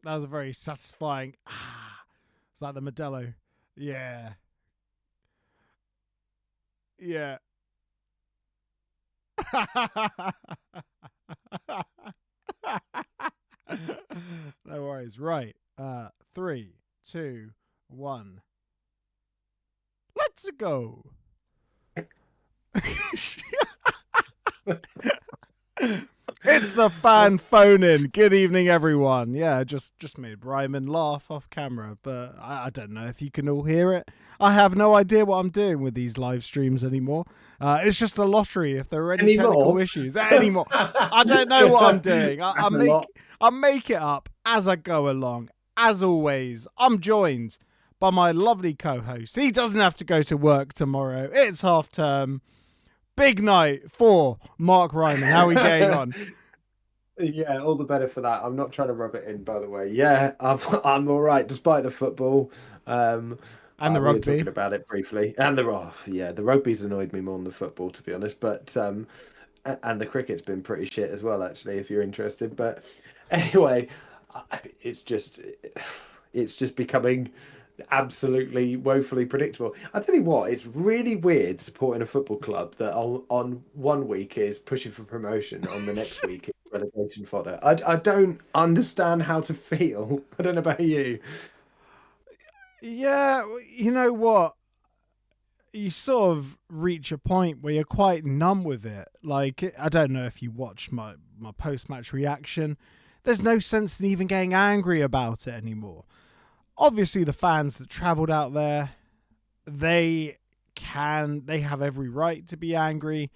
That was a very satisfying. It's like the Modelo. Yeah. Yeah. No worries. Right. 3, 2, 1. Let's go. It's the fan phone in. Good evening, everyone. Yeah, just made Ryman laugh off camera, but I don't know if you can all hear it. I have no idea what I'm doing with these live streams anymore. It's just a lottery if there are any technical issues anymore. I don't know what I'm doing. I make it up as I go along. As always, I'm joined by my lovely co-host. He doesn't have to go to work tomorrow. It's half term. Big night for Mark Ryman. How are we getting on? Yeah, all the better for that. I'm not trying to rub it in, by the way. Yeah, I'm all right, despite the football. And the We were rugby. talking about it briefly, and the rugby's annoyed me more than the football, to be honest. But and the cricket's been pretty shit as well, actually, if you're interested. But anyway, it's just becoming absolutely woefully predictable. I tell you what, it's really weird supporting a football club that on one week is pushing for promotion, on the next week is relegation fodder. I don't understand how to feel. I don't know about you. Yeah, you know what? You sort of reach a point where you're quite numb with it. Like, I don't know if you watched my post-match reaction. There's no sense in even getting angry about it anymore. Obviously, the fans that travelled out there, they have every right to be angry,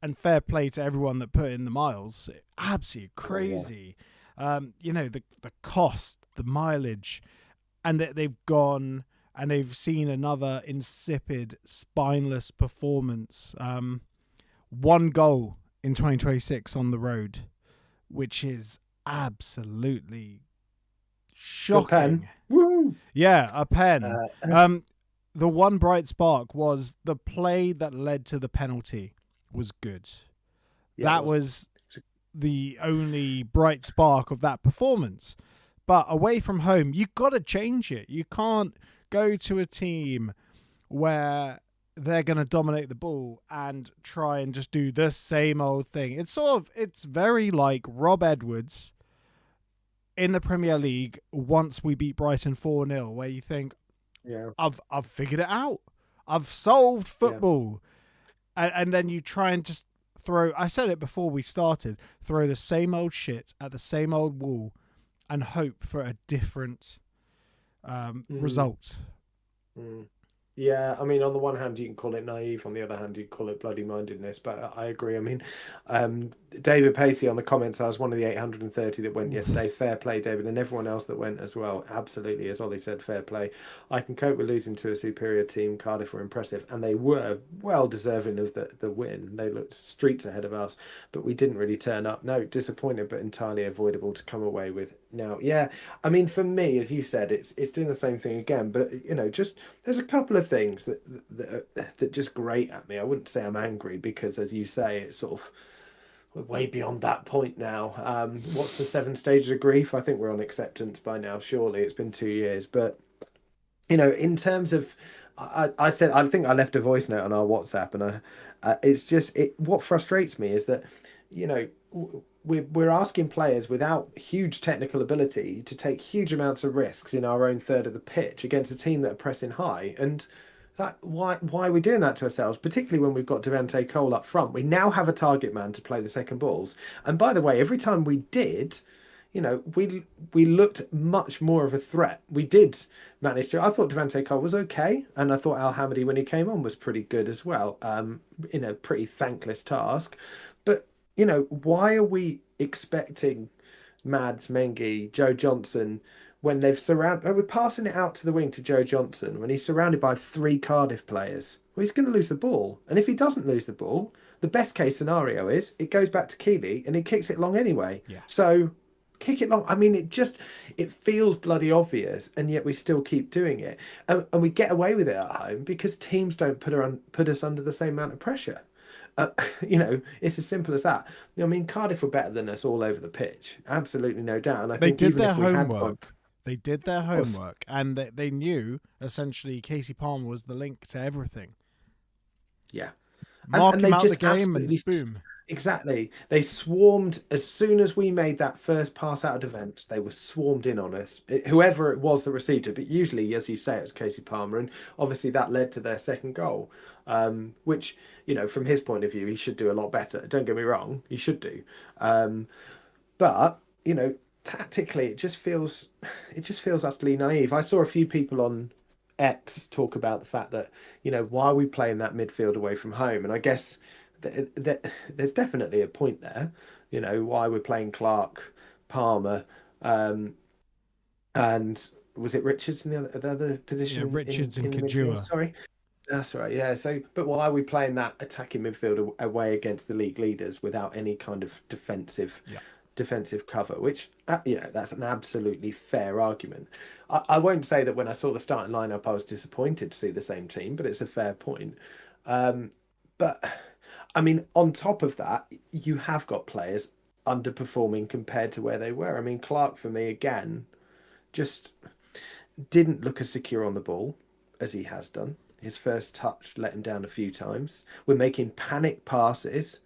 and fair play to everyone that put in the miles. Absolutely crazy. You know, the cost, the mileage, and they've gone and they've seen another insipid, spineless performance. 1 goal in 2026 on the road, which is absolutely shocking. Woo! Yeah, a pen. The one bright spark was the play that led to the penalty was good. Yeah, That was the only bright spark of that performance. But away from home, you've got to change it. You can't go to a team where they're going to dominate the ball and try and just do the same old thing. It's very like Rob Edwards in the Premier League once we beat Brighton 4-0, where you think, yeah, I've figured it out. I've solved football. Yeah. And then you try and just throw, I said it before we started, throw the same old shit at the same old wall and hope for a different result. Yeah, I mean, on the one hand, you can call it naive. On the other hand, you can call it bloody mindedness. But I agree. I mean, David Pacey on the comments, I was one of the 830 that went yesterday. Fair play, David, and everyone else that went as well. Absolutely, as Ollie said, fair play. I can cope with losing to a superior team. Cardiff were impressive, and they were well deserving of the win. They looked streets ahead of us, but we didn't really turn up. No, disappointed, but entirely avoidable to come away with. Now, yeah, I mean, for me, as you said, it's doing the same thing again. But you know, just there's a couple of things that just grate at me. I wouldn't say I'm angry because, as you say, it's sort of we're way beyond that point now. What's the 7 stages of grief? I think we're on acceptance by now. Surely it's been 2 years, but you know, in terms of, I said I think I left a voice note on our WhatsApp, and it's just what frustrates me is that, you know, we're asking players without huge technical ability to take huge amounts of risks in our own third of the pitch against a team that are pressing high. And why are we doing that to ourselves, particularly when we've got Devante Cole up front? We now have a target man to play the second balls. And by the way, every time we did, you know, we looked much more of a threat. We did manage to. I thought Devante Cole was okay, and I thought Al Hamidi, when he came on, was pretty good as well. In a pretty thankless task. But you know, why are we expecting Mads, Mengi, Joe Johnson when they've surrounded? We're passing it out to the wing to Joe Johnson when he's surrounded by 3 Cardiff players. Well, he's going to lose the ball, and if he doesn't lose the ball, the best case scenario is it goes back to Keeley and he kicks it long anyway. Yeah. So kick it long. I mean, it feels bloody obvious, and yet we still keep doing it, and we get away with it at home because teams don't put us under the same amount of pressure. Uh, you know, it's as simple as that. I mean, Cardiff were better than us all over the pitch, absolutely no doubt. And I They think did even their if we had gone, homework. They did their was homework, and they knew essentially Casey Palmer was the link to everything. yeah, Mark and him they out the just game, and absolutely boom. exactly. They swarmed as soon as we made that first pass out of defence. They were swarmed in on us. Whoever it was that received it, but usually, as you say, it was Casey Palmer, and obviously that led to their second goal. Which, you know, from his point of view, he should do a lot better. Don't get me wrong, he should do. But you know, tactically, it just feels utterly naive. I saw a few people on X talk about the fact that, you know, why are we playing that midfield away from home? And I guess there's definitely a point there. You know, why we're playing Clark, Palmer, and was it Richards in the other position? Yeah, Richards in and the midfield? Kajua. Sorry. That's right, yeah. So, but why are we playing that attacking midfield away against the league leaders without any kind of Yeah. defensive cover? Which, you know, that's an absolutely fair argument. I won't say that when I saw the starting lineup, I was disappointed to see the same team, but it's a fair point. But I mean, on top of that, you have got players underperforming compared to where they were. I mean, Clark for me again just didn't look as secure on the ball as he has done. His first touch let him down a few times. We're making panic passes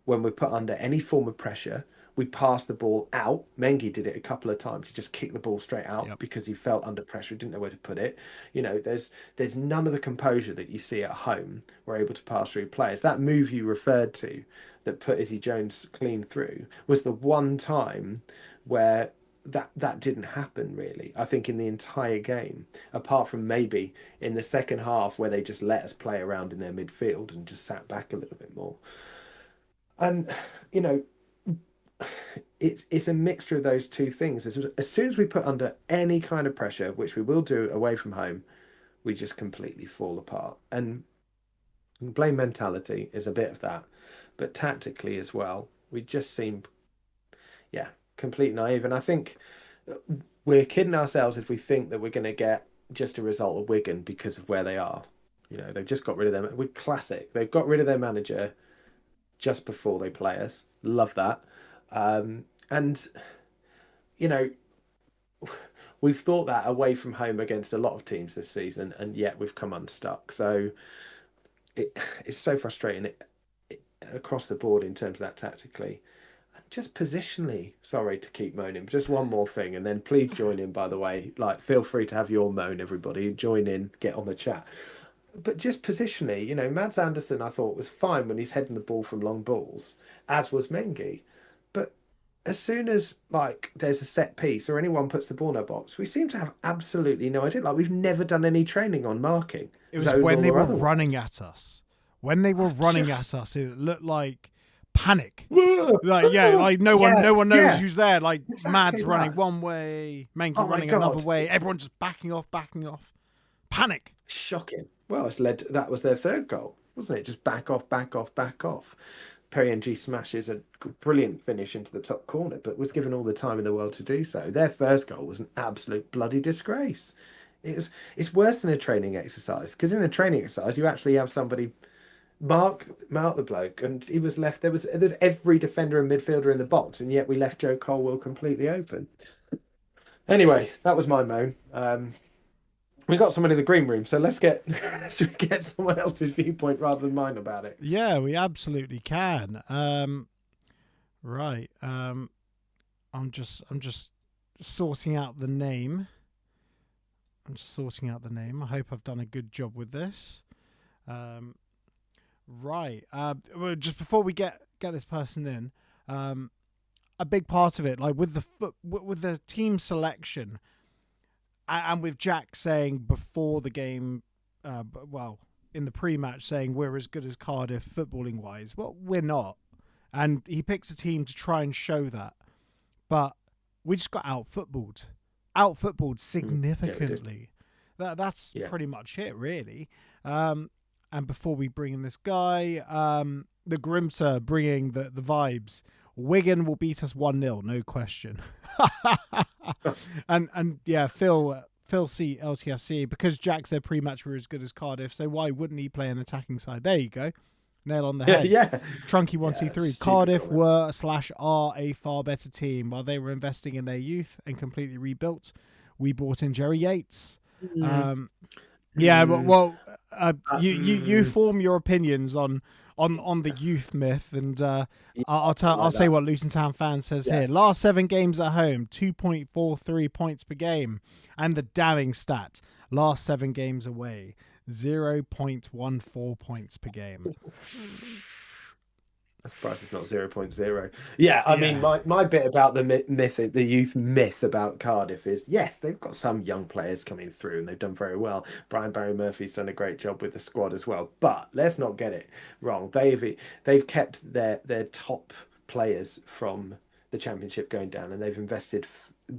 when we're put under any form of pressure. We pass the ball out. Mengi did it a couple of times. He just kicked the ball straight out because he felt under pressure, didn't know where to put it. You know, there's none of the composure that you see at home. We're able to pass through players. That move you referred to that put Izzy Jones clean through was the one time where that didn't happen really. I think in the entire game, apart from maybe in the second half where they just let us play around in their midfield and just sat back a little bit more. And you know, it's a mixture of those two things. As soon as we put under any kind of pressure, which we will do away from home, we just completely fall apart. And blame mentality is a bit of that, but tactically as well, we just seem, yeah, complete naive. And I think we're kidding ourselves if we think that we're going to get just a result of Wigan because of where they are. You know, they've just got rid of them. We're classic. They've got rid of their manager just before they play us. Love that. And, you know, we've thought that away from home against a lot of teams this season, and yet we've come unstuck. So it's so frustrating across the board in terms of that tactically. Just positionally, sorry to keep moaning, just one more thing, and then please join in, by the way. Like, feel free to have your moan, everybody. Join in, get on the chat. But just positionally, you know, Mads Anderson, I thought, was fine when he's heading the ball from long balls, as was Mengi. But as soon as, like, there's a set piece or anyone puts the ball in our box, we seem to have absolutely no idea. Like, we've never done any training on marking. It was when they were running at us. When they were running at us, it looked like panic. Like, yeah, like no one knows who's there. Like, exactly. Mads running one way, Mengi running another way, everyone just backing off. Panic. Shocking. Well, that was their third goal, wasn't it? Just back off. Perry smashes a brilliant finish into the top corner, but was given all the time in the world to do so. Their first goal was an absolute bloody disgrace. It's worse than a training exercise, because in a training exercise you actually have somebody mark the bloke, and he was left. There's every defender and midfielder in the box, and yet we left Joe Colwell completely open. Anyway, that was my moan. We got someone in the green room, so should we get someone else's viewpoint rather than mine about it? Yeah, we absolutely can. Right. I'm just sorting out the name. I hope I've done a good job with this. Right. Just before we get this person in, a big part of it, like with the team selection, and with Jack saying before the game, in the pre-match saying we're as good as Cardiff footballing wise. Well, we're not, and he picks a team to try and show that, but we just got out-footballed significantly. That's pretty much it, really. And before we bring in this guy, the Grimter bringing the vibes. Wigan will beat us 1-0, no question. and yeah, Phil C LTFC, because Jack said pre-match we're as good as Cardiff, so why wouldn't he play an attacking side? There you go. Nail on the head. Yeah. Trunky123. Stupid Cardiff comment. were/are a far better team. While they were investing in their youth and completely rebuilt, we brought in Jerry Yates. Yeah, but you form your opinions on the youth myth, and I'll say what Luton Town fan says here. Last 7 games at home, 2.43 points per game, and the damning stat: last 7 games away, 0.14 points per game. I'm surprised it's not 0.0. Yeah, I mean, my bit about the myth, the youth myth about Cardiff is, yes, they've got some young players coming through and they've done very well. Brian Barry Murphy's done a great job with the squad as well. But let's not get it wrong. They've kept their top players from the Championship going down, and they've invested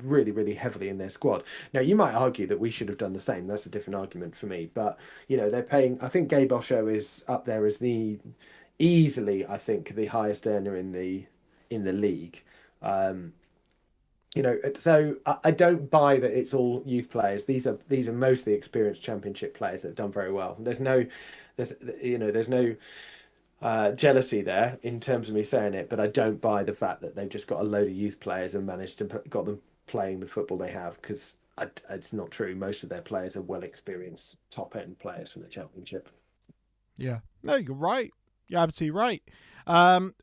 really, really heavily in their squad. Now, you might argue that we should have done the same. That's a different argument for me. But, they're paying, I think Gabe Osho is up there as easily, I think, the highest earner in the league. So I don't buy that it's all youth players. These are mostly experienced Championship players that have done very well. There's no jealousy there in terms of me saying it, but I don't buy the fact that they've just got a load of youth players and managed to got them playing the football they have, because it's not true. Most of their players are well experienced top end players from the Championship. Yeah, no, you're right. You're absolutely right.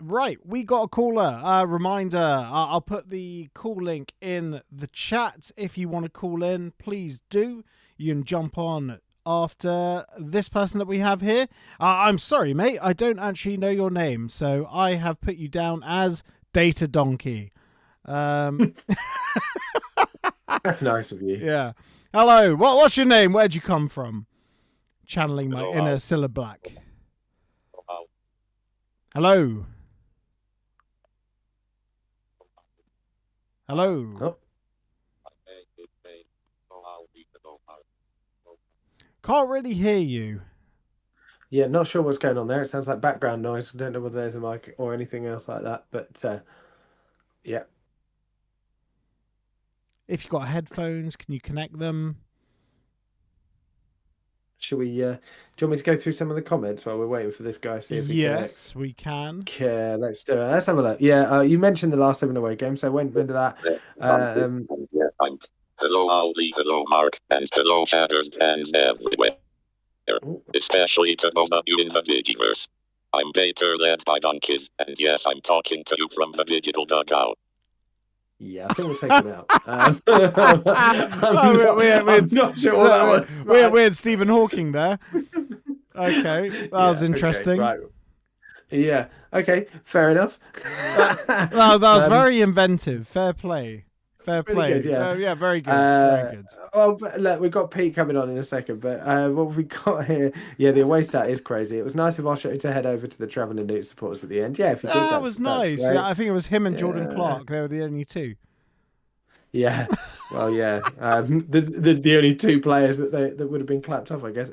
Right, we got a caller. Reminder, I'll put the call link in the chat. If you want to call in, please do. You can jump on after this person that we have here. I'm sorry, mate. I don't actually know your name, so I have put you down as Data Donkey. That's nice of you. Yeah. Hello. What's your name? Where'd you come from? Channeling my inner Cilla Black. Hello. Hello. Oh. Can't really hear you. Yeah, not sure what's going on there. It sounds like background noise. I don't know whether there's a mic or anything else like that, but yeah. If you've got headphones, can you connect them? Should we? Do you want me to go through some of the comments while we're waiting for this guy? See if he Yes, connects? we can. Okay, let's do it. Let's have a look. Yeah, you mentioned the last 7 away games, so I went into that. Hello, Ollie. Hello, Mark, and hello, Hatters fans everywhere, especially to both of you in the Digiverse. I'm Baker, led by Donkeys, and yes, I'm talking to you from the digital dugout. Yeah, I think we'll take it out. I'm not sure what that was. Weird Stephen Hawking there. Okay, that was interesting. Okay, right. Yeah, okay, fair enough. that was very inventive. Fair play. Fair play. Good, yeah. Yeah, very good. Very good. Well, but look, we've got Pete coming on in a second, but what have we got here? Yeah, the away stat is crazy. It was nice of Osho to head over to the Travelling Newt supporters at the end. Yeah, if you did, that was nice. Great. Yeah, I think it was him and Jordan Clark. They were the only two. Yeah, well, yeah. The only 2 players that would have been clapped off, I guess.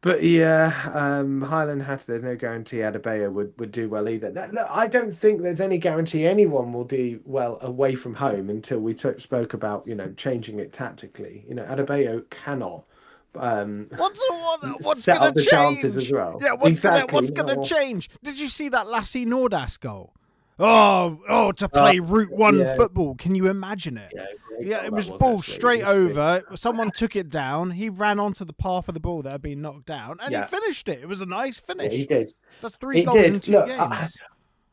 But yeah, Highland Hatter, there's no guarantee Adebayo would do well either. Look, I don't think there's any guarantee anyone will do well away from home until we spoke about, changing it tactically. Adebayo cannot What's set gonna up the change? chances as well. Yeah, what's gonna change? Did you see that Lassie Nordas goal? Oh, to play Route 1 football. Can you imagine it? Yeah, it was ball straight over. Someone took it down. He ran onto the path of the ball that had been knocked down, and he finished it. It was a nice finish. Yeah, he did. That's 3 goals in 2 games.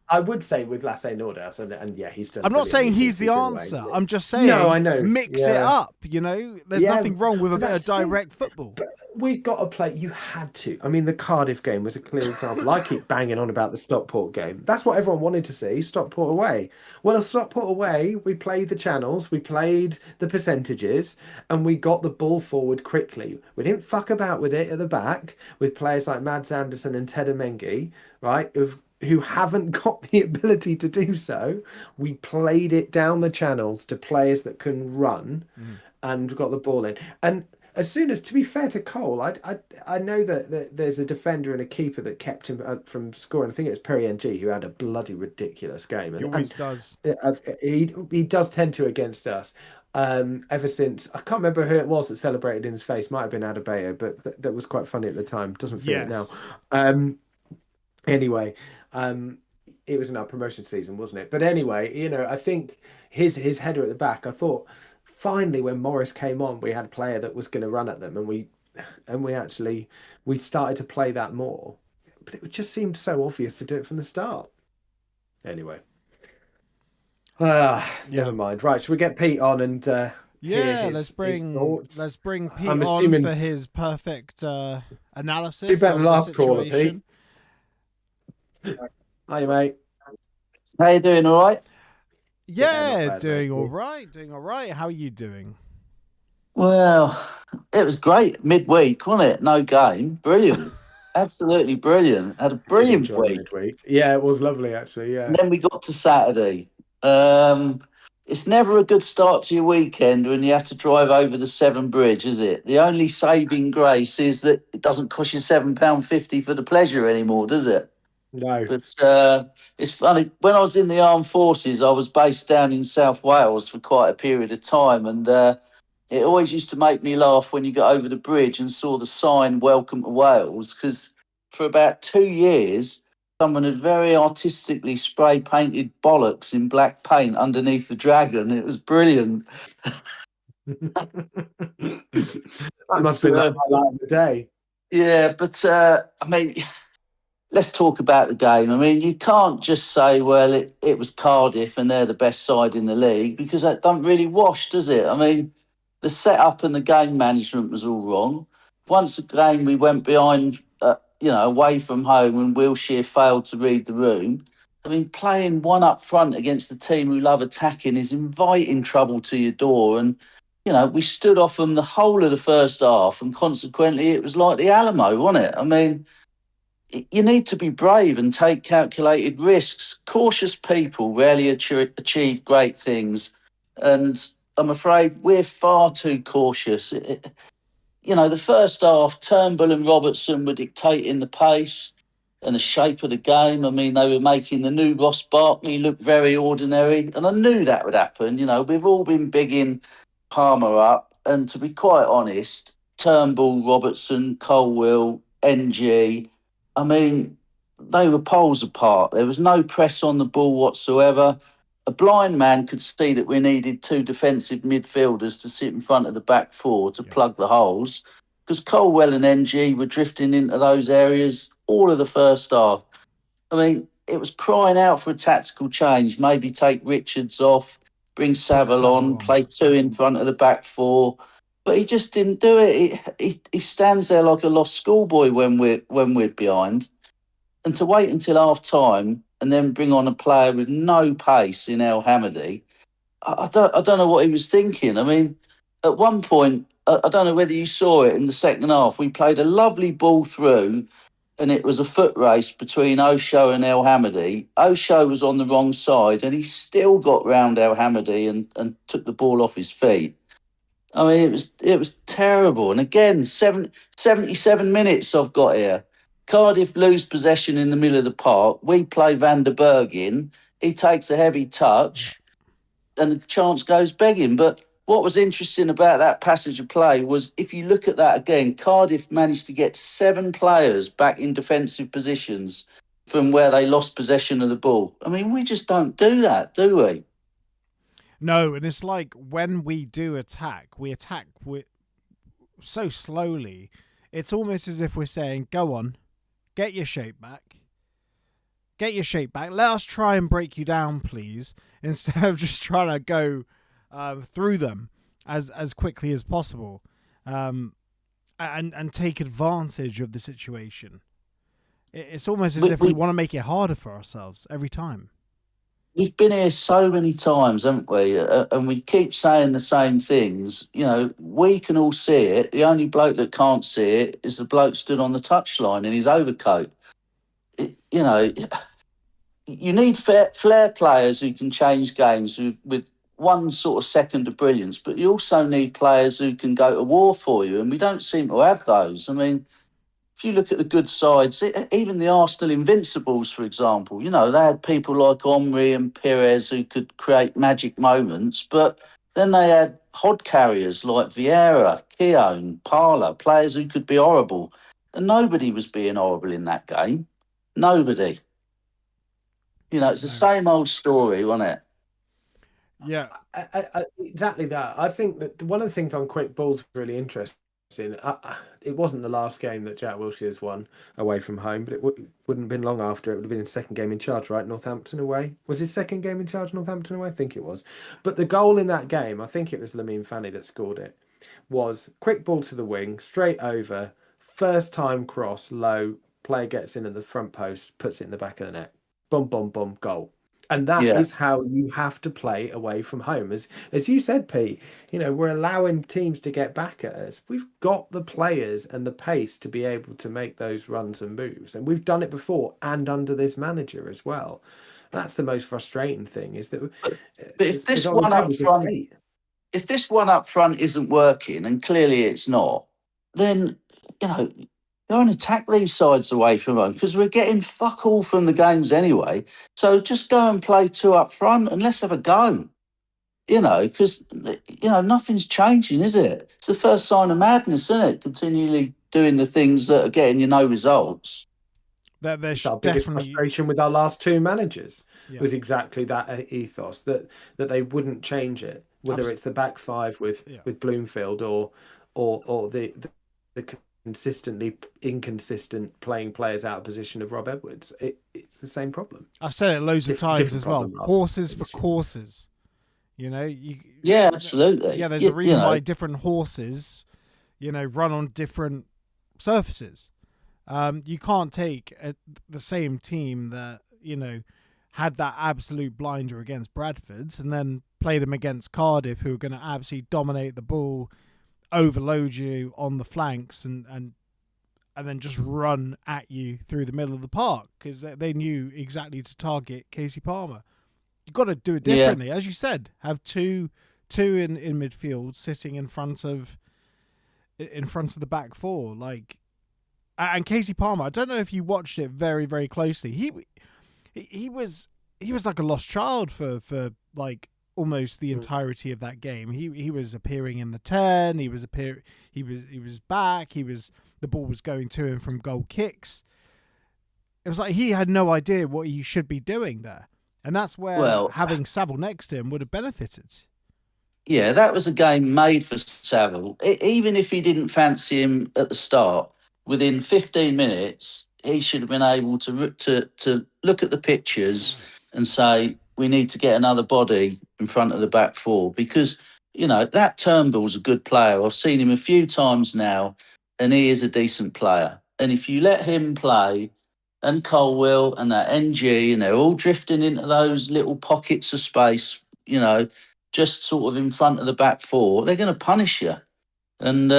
I would say with Lasse Nordas, and yeah, he's done. I'm not saying he's the answer. I'm just saying, I know. Mix it up. There's nothing wrong with a bit of direct football. But we got to play. You had to. I mean, the Cardiff game was a clear example. I keep banging on about the Stockport game. That's what everyone wanted to see. Stockport away. Well, Stockport away, we played the channels, we played the percentages, and we got the ball forward quickly. We didn't fuck about with it at the back with players like Mads Anderson and Ted Mengi, right? Who haven't got the ability to do so. We played it down the channels to players that can run and got the ball in. And as soon as, to be fair to Cole, I know that there's a defender and a keeper that kept him from scoring. I think it was Perry NG who had a bloody ridiculous game. He always does. He does tend to against us. ever since. I can't remember who it was that celebrated in his face. Might have been Adebayo, but that was quite funny at the time. Doesn't feel it now. Yes. Anyway, it was in our promotion season, wasn't it? But anyway, I think his header at the back. I thought finally when Morris came on, we had a player that was going to run at them, and we started to play that more. But it just seemed so obvious to do it from the start. Anyway. Never mind. Right, should we get Pete on and hear let's his bring Pete I'm on assuming- for his perfect analysis. Do better of than the last caller, situation. Pete. Hi, mate. How you doing? All right? Yeah, not bad, doing mate. all right. How are you doing? Well, it was great midweek, wasn't it? No game, brilliant, absolutely brilliant. Had a brilliant Did enjoy week. midweek. Yeah, it was lovely actually. Yeah. And then we got to Saturday. It's never a good start to your weekend when you have to drive over the Severn Bridge, is it? The only saving grace is that it doesn't cost you £7.50 for the pleasure anymore, does it? No. But it's funny. When I was in the armed forces, I was based down in South Wales for quite a period of time, and it always used to make me laugh when you got over the bridge and saw the sign "Welcome to Wales," because for about 2 years, someone had very artistically spray painted bollocks in black paint underneath the dragon. It was brilliant. That must have been the highlight of the day. Yeah, but I mean, let's talk about the game. I mean, you can't just say, well, it was Cardiff and they're the best side in the league, because that don't really wash, does it? I mean, the setup and the game management was all wrong. Once again, we went behind, away from home, and Wilshere failed to read the room. I mean, playing one up front against a team who love attacking is inviting trouble to your door. And, we stood off them the whole of the first half, and consequently it was like the Alamo, wasn't it? I mean, you need to be brave and take calculated risks. Cautious people rarely achieve great things. And I'm afraid we're far too cautious. The first half, Turnbull and Robertson were dictating the pace and the shape of the game. I mean, they were making the new Ross Barkley look very ordinary. And I knew that would happen. We've all been bigging Palmer up. And to be quite honest, Turnbull, Robertson, Colwill, NG, I mean, they were poles apart. There was no press on the ball whatsoever. A blind man could see that we needed two defensive midfielders to sit in front of the back four to plug the holes, because Colwell and NG were drifting into those areas all of the first half. I mean, it was crying out for a tactical change. Maybe take Richards off, bring Saville on, play two in front of the back four. But he just didn't do it. He stands there like a lost schoolboy when we're behind. And to wait until half time and then bring on a player with no pace in El Hamady, I don't know what he was thinking. I mean, at one point, I don't know whether you saw it in the second half, we played a lovely ball through, and it was a foot race between Osho and El Hamady. Osho was on the wrong side, and he still got round El Hamady and took the ball off his feet. I mean, it was terrible. And again, 77 minutes I've got here. Cardiff lose possession in the middle of the park. We play Van der Berg in. He takes a heavy touch and the chance goes begging. But what was interesting about that passage of play was, if you look at that again, Cardiff managed to get 7 players back in defensive positions from where they lost possession of the ball. I mean, we just don't do that, do we? No, and it's like when we do attack, we attack so slowly. It's almost as if we're saying, go on, get your shape back. Get your shape back. Let us try and break you down, please, instead of just trying to go through them as quickly as possible and take advantage of the situation. It's almost as if we want to make it harder for ourselves every time. We've been here so many times, haven't we? And we keep saying the same things. We can all see it. The only bloke that can't see it is the bloke stood on the touchline in his overcoat. You need flair players who can change games with one sort of second of brilliance, but you also need players who can go to war for you, and we don't seem to have those. I mean, if you look at the good sides, even the Arsenal Invincibles, for example, they had people like Omri and Perez who could create magic moments, but Then they had hod carriers like Vieira, Keown, Parler, players who could be horrible. And nobody was being horrible in that game. Nobody. You know, it's the same old story, wasn't it? Yeah. Exactly that. I think that one of the things on quick balls really interesting. It wasn't the last game that Jack Wilshere's won away from home, but it wouldn't have been long after. It would have been his second game in charge, right? Northampton away. Was his second game in charge Northampton away? I think it was. But the goal in that game, I think it was Lamine Fanny that scored it, was quick ball to the wing, straight over, first time cross, low, player gets in at the front post, puts it in the back of the net. Boom, boom, boom, goal. And that is how you have to play away from home. As you said, Pete, you know, we're allowing teams to get back at us. We've got the players and the pace to be able to make those runs and moves. And we've done it before and under this manager as well. That's the most frustrating thing is that but if this one up front isn't working, and clearly it's not, then, you know, go and attack these sides away from home because we're getting fuck all from the games anyway. So just go and play two up front and let's have a go. You know, because, you know, nothing's changing, is it? It's the first sign of madness, isn't it? Continually doing the things that are getting you no results. That's our biggest frustration with our last two managers was exactly that ethos that they wouldn't change it, whether it's the back five with Bloomfield or the consistently inconsistent playing players out of position of Rob Edwards. It's the same problem. I've said it loads of times as well. Horses for courses. You know, absolutely. Yeah, there's a reason why different horses, you know, run on different surfaces. You can't take the same team that, you know, had that absolute blinder against Bradford's and then play them against Cardiff, who are going to absolutely dominate the ball, overload you on the flanks and then just run at you through the middle of the park because they knew exactly to target Casey Palmer. You've got to do it differently. As you said, have two in midfield sitting in front of the back four. Like, and Casey Palmer, I don't know if you watched it very, very closely. He was like a lost child for like almost the entirety of that game. He was appearing in the 10. He was back. The ball was going to him from goal kicks. It was like he had no idea what he should be doing there. And that's where having Saville next to him would have benefited. Yeah, that was a game made for Saville. Even if he didn't fancy him at the start, within 15 minutes, he should have been able to look at the pictures and say, we need to get another body in front of the back four because, you know, that Turnbull's a good player. I've seen him a few times now and he is a decent player. And if you let him play and Colwell and that NG and they're all drifting into those little pockets of space, you know, just sort of in front of the back four, they're going to punish you. And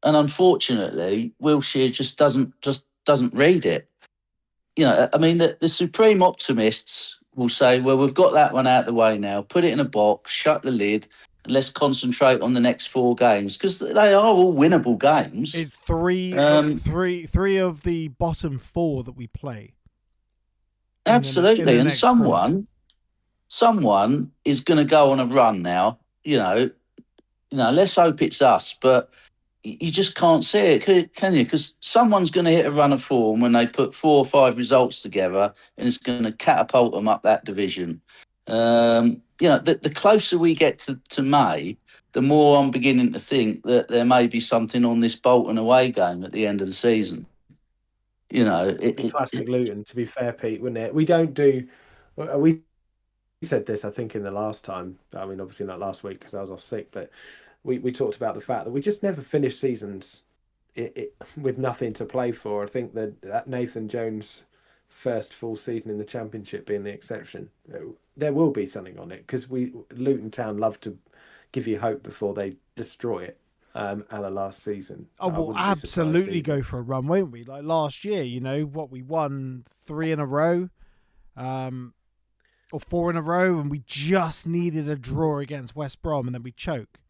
unfortunately, Wilshere just doesn't read it. You know, I mean, the supreme optimists will say, well, we've got that one out of the way now, put it in a box, shut the lid, and let's concentrate on the next four games because they are all winnable games. It's three of the bottom four that we play. Absolutely. And someone is going to go on a run now, you know, let's hope it's us, but you just can't see it, can you? Because someone's going to hit a run of form when they put 4 or 5 results together and it's going to catapult them up that division. You know, the closer we get to May, the more I'm beginning to think that there may be something on this Bolton away game at the end of the season. You know, classic Luton, to be fair, Pete, wouldn't it? We said this, I think, in the last time. I mean, obviously not last week because I was off sick, but we talked about the fact that we just never finish seasons with nothing to play for. I think that Nathan Jones' first full season in the Championship being the exception, there will be something on it because Luton Town love to give you hope before they destroy it. And the last season. Oh, we'll absolutely go for a run, won't we? Like last year, you know, we won 3 in a row, or 4 in a row, and we just needed a draw against West Brom, and then we choke.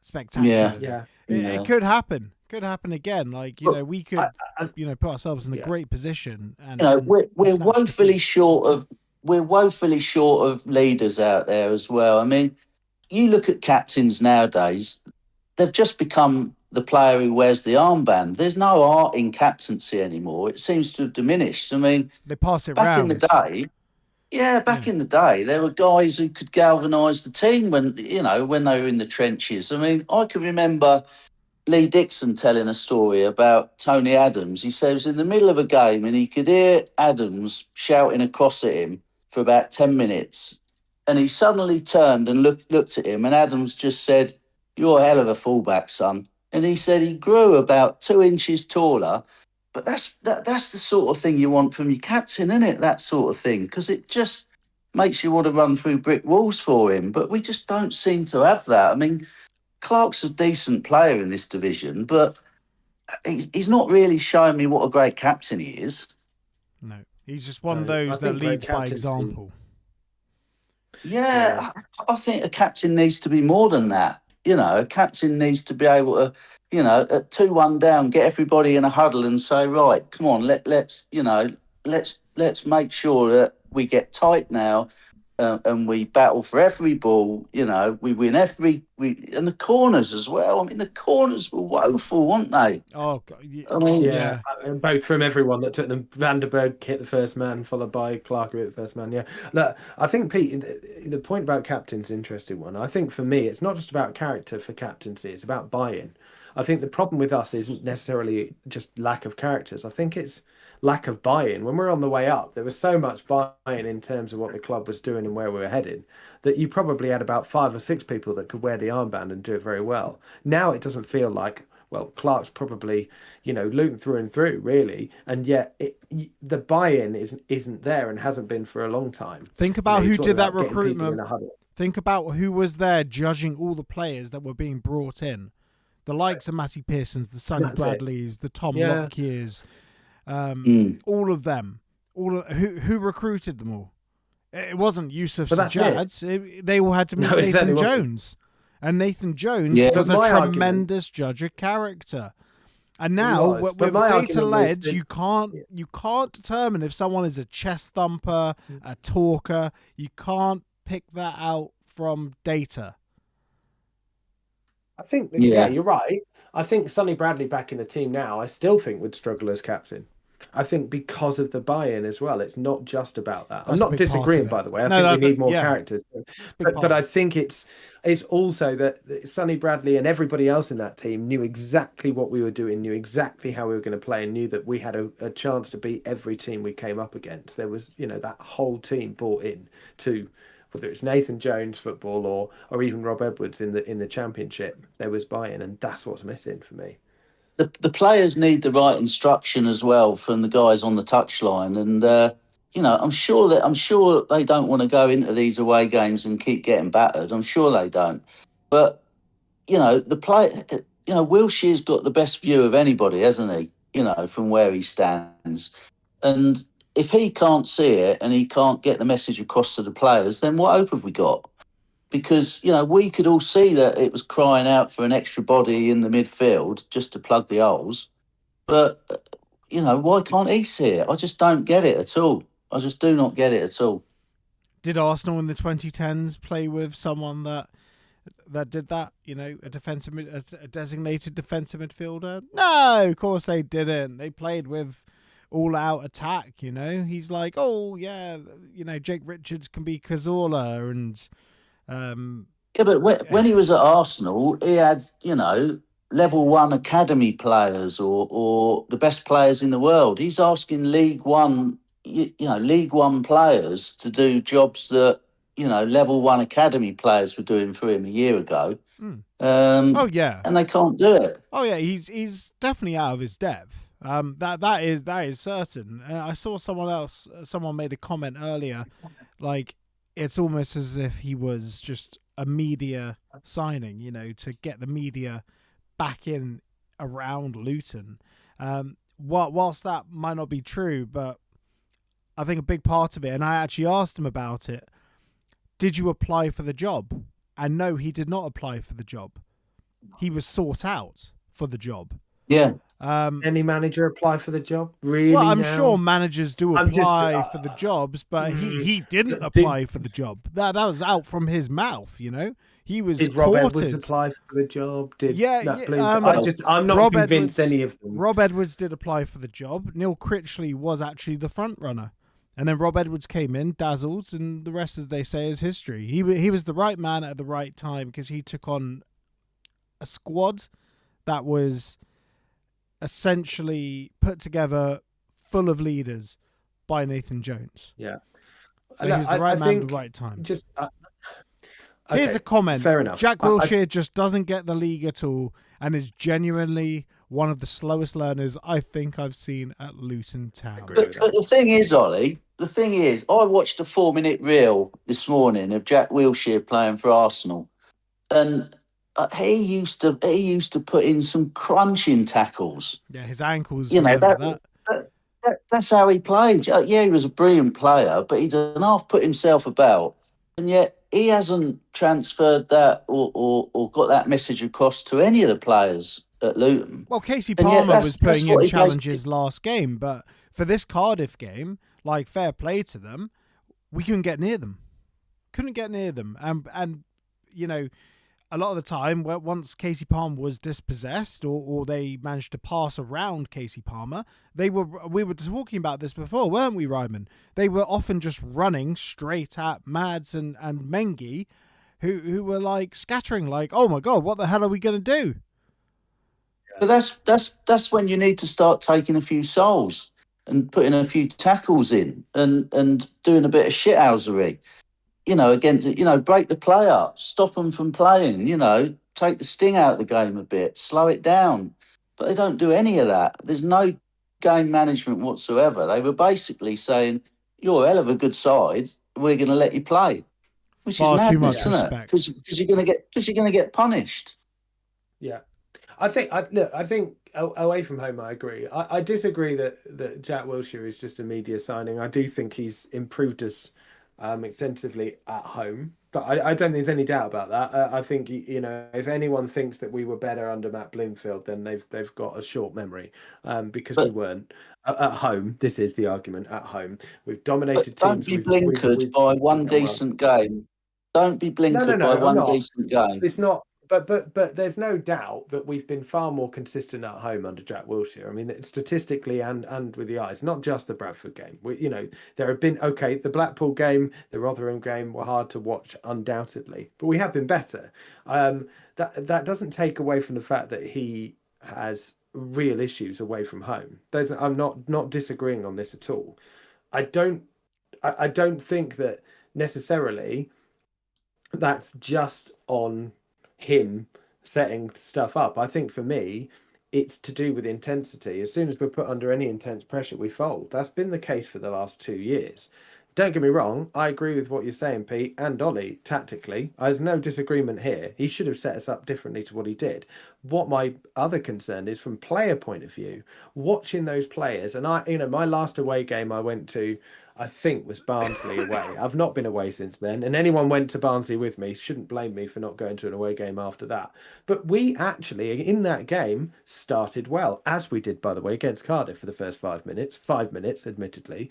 Spectacular. Yeah. It could happen. Could happen again. Like, you know, we could, put ourselves in a great position. And we're woefully short of leaders out there as well. I mean, you look at captains nowadays, they've just become the player who wears the armband. There's no art in captaincy anymore. It seems to have diminished. I mean, They pass it back in the round. day, back in the day, there were guys who could galvanise the team when they were in the trenches. I mean, I can remember Lee Dixon telling a story about Tony Adams. He said he was in the middle of a game and he could hear Adams shouting across at him for about 10 minutes. And he suddenly turned and looked at him, and Adams just said, "You're a hell of a fullback, son." And he said he grew about 2 inches taller. But that's the sort of thing you want from your captain, isn't it? That sort of thing, because it just makes you want to run through brick walls for him. But we just don't seem to have that. I mean, Clark's a decent player in this division, but he's not really showing me what a great captain he is. No, he's just one of those that leads by example. Yeah, I think a captain needs to be more than that. A captain needs to be able to, at 2-1 down, get everybody in a huddle and say, right, come on, let's make sure that we get tight now, and we battle for every ball. We win and the corners as well. I mean, the corners were woeful, weren't they? Oh, God. I mean, both from everyone that took them. Vanderberg hit the first man, followed by Clark hit the first man. Yeah, look, I think Pete, the point about captain's an interesting one. I think for me, it's not just about character for captaincy; it's about buy-in. I think the problem with us isn't necessarily just lack of characters. I think it's lack of buy-in. When we're on the way up, there was so much buy-in in terms of what the club was doing and where we were headed that you probably had about 5 or 6 people that could wear the armband and do it very well. Now it doesn't feel like, well, Clark's probably, Luton through and through, really, and yet the buy-in isn't there and hasn't been for a long time. Think about who did that recruitment. Think about who was there judging all the players that were being brought in. The likes of Matty Pearsons, the Sonny Bradleys, the Tom Lockyers, all of them. Who recruited them all? It wasn't Yusuf Sajjads. They all had to meet Nathan Jones. And Nathan Jones was a tremendous judge of character. And now, with data-led, you can't determine if someone is a chest thumper, a talker. You can't pick that out from data. I think, you're right. I think Sonny Bradley back in the team now, I still think would struggle as captain. I think because of the buy-in as well. It's not just about that. I'm not disagreeing, by the way. I think we need more characters. But I think it's also that Sonny Bradley and everybody else in that team knew exactly what we were doing, knew exactly how we were going to play, and knew that we had a chance to beat every team we came up against. There was, that whole team bought in to, whether it's Nathan Jones football or even Rob Edwards in the Championship, there was buy-in, and that's what's missing for me. The players need the right instruction as well from the guys on the touchline, and I'm sure they don't want to go into these away games and keep getting battered. I'm sure they don't, but Wilshire's got the best view of anybody, hasn't he? From where he stands, and if he can't see it and he can't get the message across to the players, then what hope have we got? Because, we could all see that it was crying out for an extra body in the midfield just to plug the holes. But, why can't he see it? I just don't get it at all. I just do not get it at all. Did Arsenal in the 2010s play with someone that did that? A designated defensive midfielder? No, of course they didn't. They played with all-out attack, He's like, oh, yeah, Jake Richards can be Cazorla and... but when he was at Arsenal, he had, level 1 academy players or the best players in the world. He's asking League One players to do jobs that, level 1 academy players were doing for him a year ago. And they can't do it. Oh yeah, he's definitely out of his depth. That is certain. And I saw someone made a comment earlier, like, it's almost as if he was just a media signing, to get the media back in around Luton. Whilst that might not be true, but I think a big part of it, and I actually asked him about it, did you apply for the job? And no, he did not apply for the job. He was sought out for the job. Yeah. Any manager apply for the job? Really? Well, I'm now? sure managers do I'm just, apply for the jobs, but he didn't did- apply for the job. That was out from his mouth, you know. He was Did Rob Edwards courted. apply for the job? Did Yeah, Matt yeah, Bloomfield? I'm not Rob convinced Edwards- any of them. Rob Edwards did apply for the job. Neil Critchley was actually the front runner. And then Rob Edwards came in, dazzled, and the rest, as they say, is history. He was the right man at the right time because he took on a squad that was essentially put together full of leaders by Nathan Jones. Yeah. So he was the right man at the right time. Just Here's a comment. Fair enough. Jack Wilshere just doesn't get the league at all and is genuinely one of the slowest learners I think I've seen at Luton Town. But the thing is, Ollie, I watched a 4-minute reel this morning of Jack Wilshere playing for Arsenal, and he used to put in some crunching tackles. Yeah, his ankles. You know, that. That's how he played. Yeah, he was a brilliant player, but he doesn't half put himself about, and yet he hasn't transferred that or got that message across to any of the players at Luton. Well, Casey Palmer was putting in challenges last game, but for this Cardiff game, like, fair play to them, we couldn't get near them. And you know, a lot of the time, once Casey Palmer was dispossessed or they managed to pass around Casey Palmer, we were talking about this before, weren't we, Ryman? They were often just running straight at Mads and Mengi, who were like scattering, like, oh my God, what the hell are we going to do? But that's when you need to start taking a few souls and putting a few tackles in and doing a bit of shithousery. You know, again, you know, break the play up, stop them from playing, you know, take the sting out of the game a bit, slow it down. But they don't do any of that. There's no game management whatsoever. They were basically saying, you're a hell of a good side, we're going to let you play. Which is madness, isn't it? Because you're going to get punished. Yeah. I think away from home, I agree. I disagree that Jack Wilshere is just a media signing. I do think he's improved us extensively at home, but I don't think there's any doubt about that. I think, you know, if anyone thinks that we were better under Matt Bloomfield, then they've got a short memory, because we weren't at home. This is the argument. At home, we've dominated teams. Don't be blinkered by one decent game. Don't be blinkered by one decent game. It's not. But there's no doubt that we've been far more consistent at home under Jack Wilshere. I mean, statistically and with the eyes, not just the Bradford game. There have been, the Blackpool game, the Rotherham game were hard to watch, undoubtedly, but we have been better. That doesn't take away from the fact that he has real issues away from home. I'm not disagreeing on this at all. I don't think that necessarily that's just on him setting stuff up. I think for me, it's to do with intensity. As soon as we're put under any intense pressure, we fold. That's been the case for the last 2 years. Don't get me wrong, I agree with what you're saying, Pete, and Ollie, tactically. There's no disagreement here. He should have set us up differently to what he did. What my other concern is, from player point of view, watching those players, and my last away game I went to, I think, was Barnsley away. I've not been away since then, and anyone went to Barnsley with me shouldn't blame me for not going to an away game after that. But we actually, in that game, started well, as we did, by the way, against Cardiff for the first 5 minutes. 5 minutes, admittedly.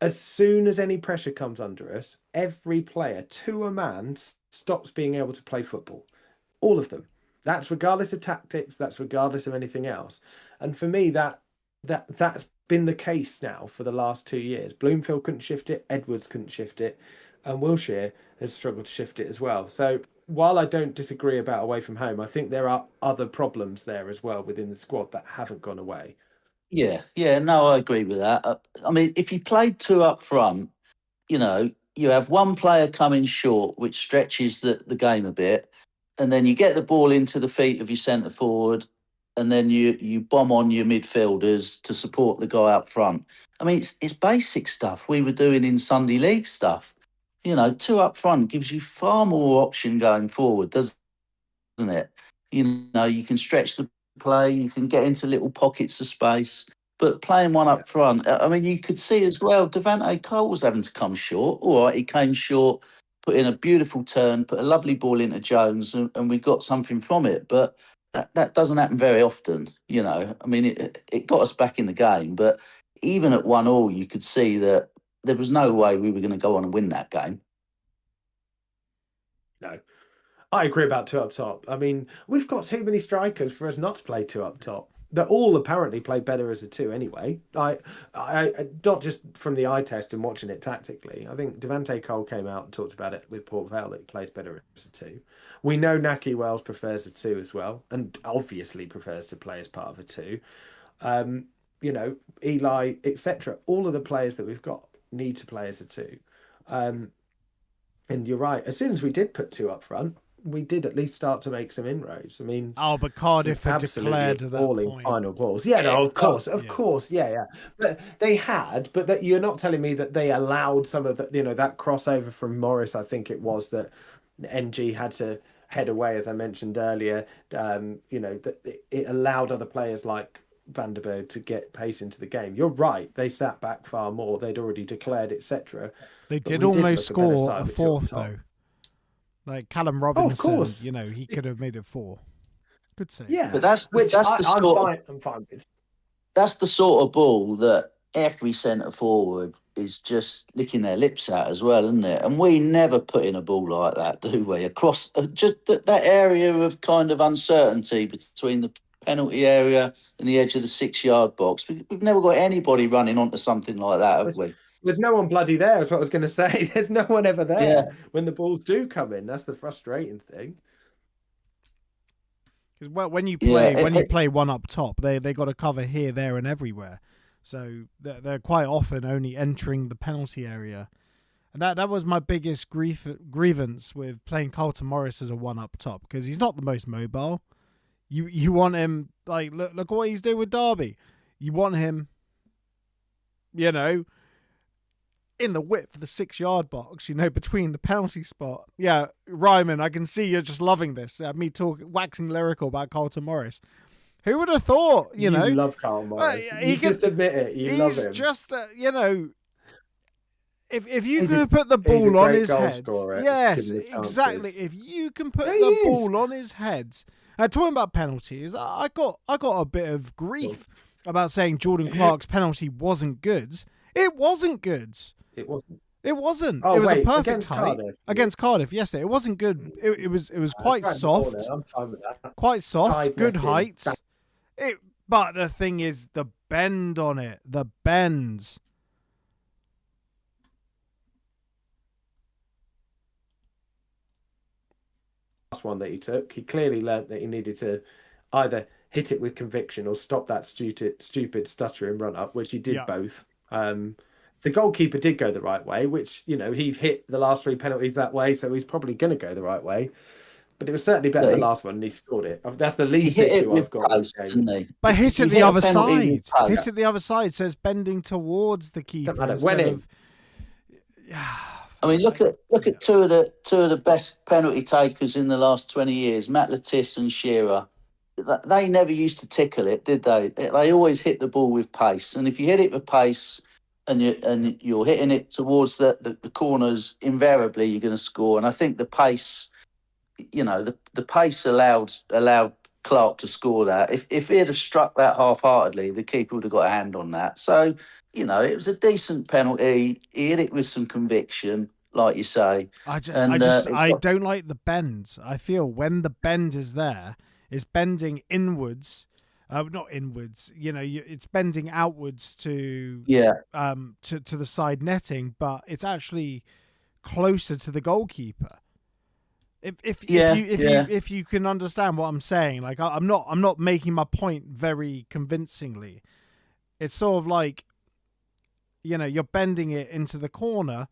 As soon as any pressure comes under us, every player, to a man, stops being able to play football. All of them. That's regardless of tactics. That's regardless of anything else. And for me, that's been the case now for the last 2 years. Bloomfield couldn't shift it. Edwards couldn't shift it. And Wilshere has struggled to shift it as well. So while I don't disagree about away from home, I think there are other problems there as well within the squad that haven't gone away. Yeah, no, I agree with that. I mean, if you played two up front, you know, you have one player coming short, which stretches the game a bit, and then you get the ball into the feet of your centre forward, and then you bomb on your midfielders to support the guy up front. I mean, it's basic stuff we were doing in Sunday League stuff. You know, two up front gives you far more option going forward, doesn't it? You know, you can stretch the play, you can get into little pockets of space, but playing one up front, I mean, you could see as well, Devante Cole was having to come short. All right, he came short, put in a beautiful turn, put a lovely ball into Jones, and we got something from it. But that doesn't happen very often. I mean, it got us back in the game, but even at 1-1, you could see that there was no way we were going to go on and win that game. No. I agree about 2 up top. I mean, we've got too many strikers for us not to play 2 up top. They all apparently play better as a 2 anyway. I not just from the eye test and watching it tactically. I think Devante Cole came out and talked about it with Port Vale that he plays better as a 2. We know Naki Wells prefers a 2 as well, and obviously prefers to play as part of a 2. Eli, etc. All of the players that we've got need to play as a 2. And you're right. As soon as we did put 2 up front, we did at least start to make some inroads. I mean, but Cardiff had declared to that point. Final balls. Yeah, no, of course, yeah. But they had, but that you're not telling me that they allowed some of that. That crossover from Morris. I think it was that NG had to head away, as I mentioned earlier. That it allowed other players like Vanderberg to get pace into the game. You're right. They sat back far more. They'd already declared, etc. They did almost score a 4th though. Like Callum Robinson, of course. He could have made it 4. Good save. Yeah, but I'm fine with. That's the sort of ball that every centre forward is just licking their lips at as well, isn't it? And we never put in a ball like that, do we? Across just that area of kind of uncertainty between the penalty area and the edge of the 6-yard box. We've never got anybody running onto something like that, have we? There's no one bloody there, is what I was going to say. There's no one ever there when the balls do come in. That's the frustrating thing. Because when you play 1 up top, they got to cover here, there, and everywhere. So they're quite often only entering the penalty area, and that was my biggest grievance with playing Carlton Morris as a 1 up top, because he's not the most mobile. You want him, like, look what he's doing with Derby. You want him, in the width of the 6-yard box, between the penalty spot. Yeah, Ryman, I can see you're just loving this. Me waxing lyrical about Carlton Morris. Who would have thought, You love Carlton Morris. Just admit it. You love him. He's just, if you can put the ball on his head. Yes, exactly. If you can put the ball on his head. Talking about penalties, I got a bit of grief about saying Jordan Clark's penalty wasn't good. It wasn't good. It wasn't. It wasn't. Oh, it was wait, a perfect against height Cardiff. against Cardiff. Yes, it wasn't good. It was quite soft. I'm fine with that. Quite soft. Side Good netting. height. But the thing is, the bend on it. The bends. Last one that he took, he clearly learnt that he needed to either hit it with conviction or stop that stupid stuttering run up, which he did both. The goalkeeper did go the right way, which, he hit the last 3 penalties that way, so he's probably going to go the right way. But it was certainly better than the last one, and he scored it. That's the least issue I've got. But hit it the other side. Hit it the other side, says bending towards the keeper. I mean, look at two of the best penalty takers in the last 20 years, Matt Lattis and Shearer. They never used to tickle it, did they? They always hit the ball with pace, and if you hit it with pace, and you're hitting it towards the corners, invariably you're going to score. And I think the pace, the pace allowed Clark to score that. If he'd have struck that half-heartedly, the keeper would have got a hand on that. So, it was a decent penalty. He hit it with some conviction, like you say. I don't like the bend. I feel when the bend is there, it's bending inwards. Not inwards, it's bending outwards to the side netting, but it's actually closer to the goalkeeper. If you can understand what I'm saying, like I'm not making my point very convincingly. It's sort of like, you're bending it into the corner,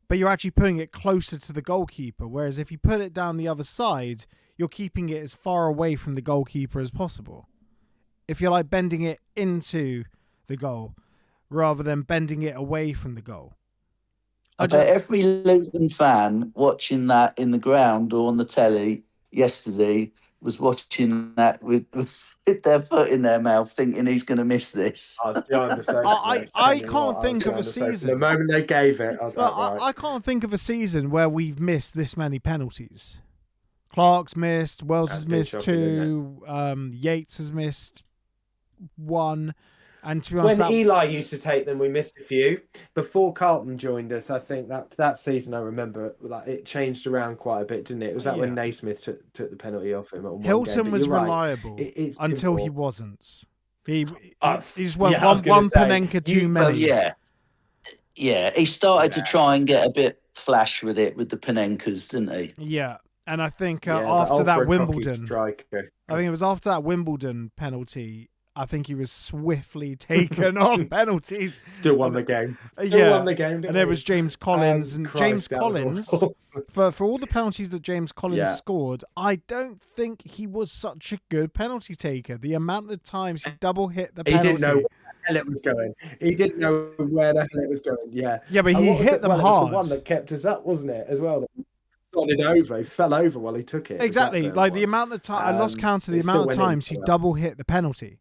but you're actually putting it closer to the goalkeeper. Whereas if you put it down the other side, you're keeping it as far away from the goalkeeper as possible. If you're like bending it into the goal rather than bending it away from the goal. I bet every Luton fan watching that in the ground or on the telly yesterday was watching that with their foot in their mouth, thinking he's going to miss this. I can't think of a season. The moment they gave it, I was like, right. I can't think of a season where we've missed this many penalties. Clark's missed. Wells That's has been missed shocking, isn't 2. Yates has missed 1. And to be honest, When Eli used to take them, we missed a few. Before Carlton joined us, I think that season, I remember, like, it changed around quite a bit, didn't it? It was that when Naismith took the penalty off him at one game. Hilton But was you're right, reliable it's until he simple. wasn't. He just yeah, went I was gonna one say, Panenka too Well, many. yeah. He started to Yeah. try and get a bit flash with it with the Panenkas, didn't he? Yeah, and I think Yeah, after for that a cocky Wimbledon, striker. I think it was after that Wimbledon penalty. I think he was swiftly taken off penalties. Still won the game. Yeah. Won the game. And there was James Collins, and Christ, James that was Collins, awful. for all the penalties that James Collins scored, I don't think he was such a good penalty taker. The amount of times he double hit the penalty. He didn't know where the hell it was going. He didn't know where the hell it was going. Yeah. Yeah, but he hit them It was hard. the one that kept us up, wasn't it, as well? Nodded over. He fell over while he took it. Exactly. Like the amount of time, I lost count of the amount of times he double hit the penalty.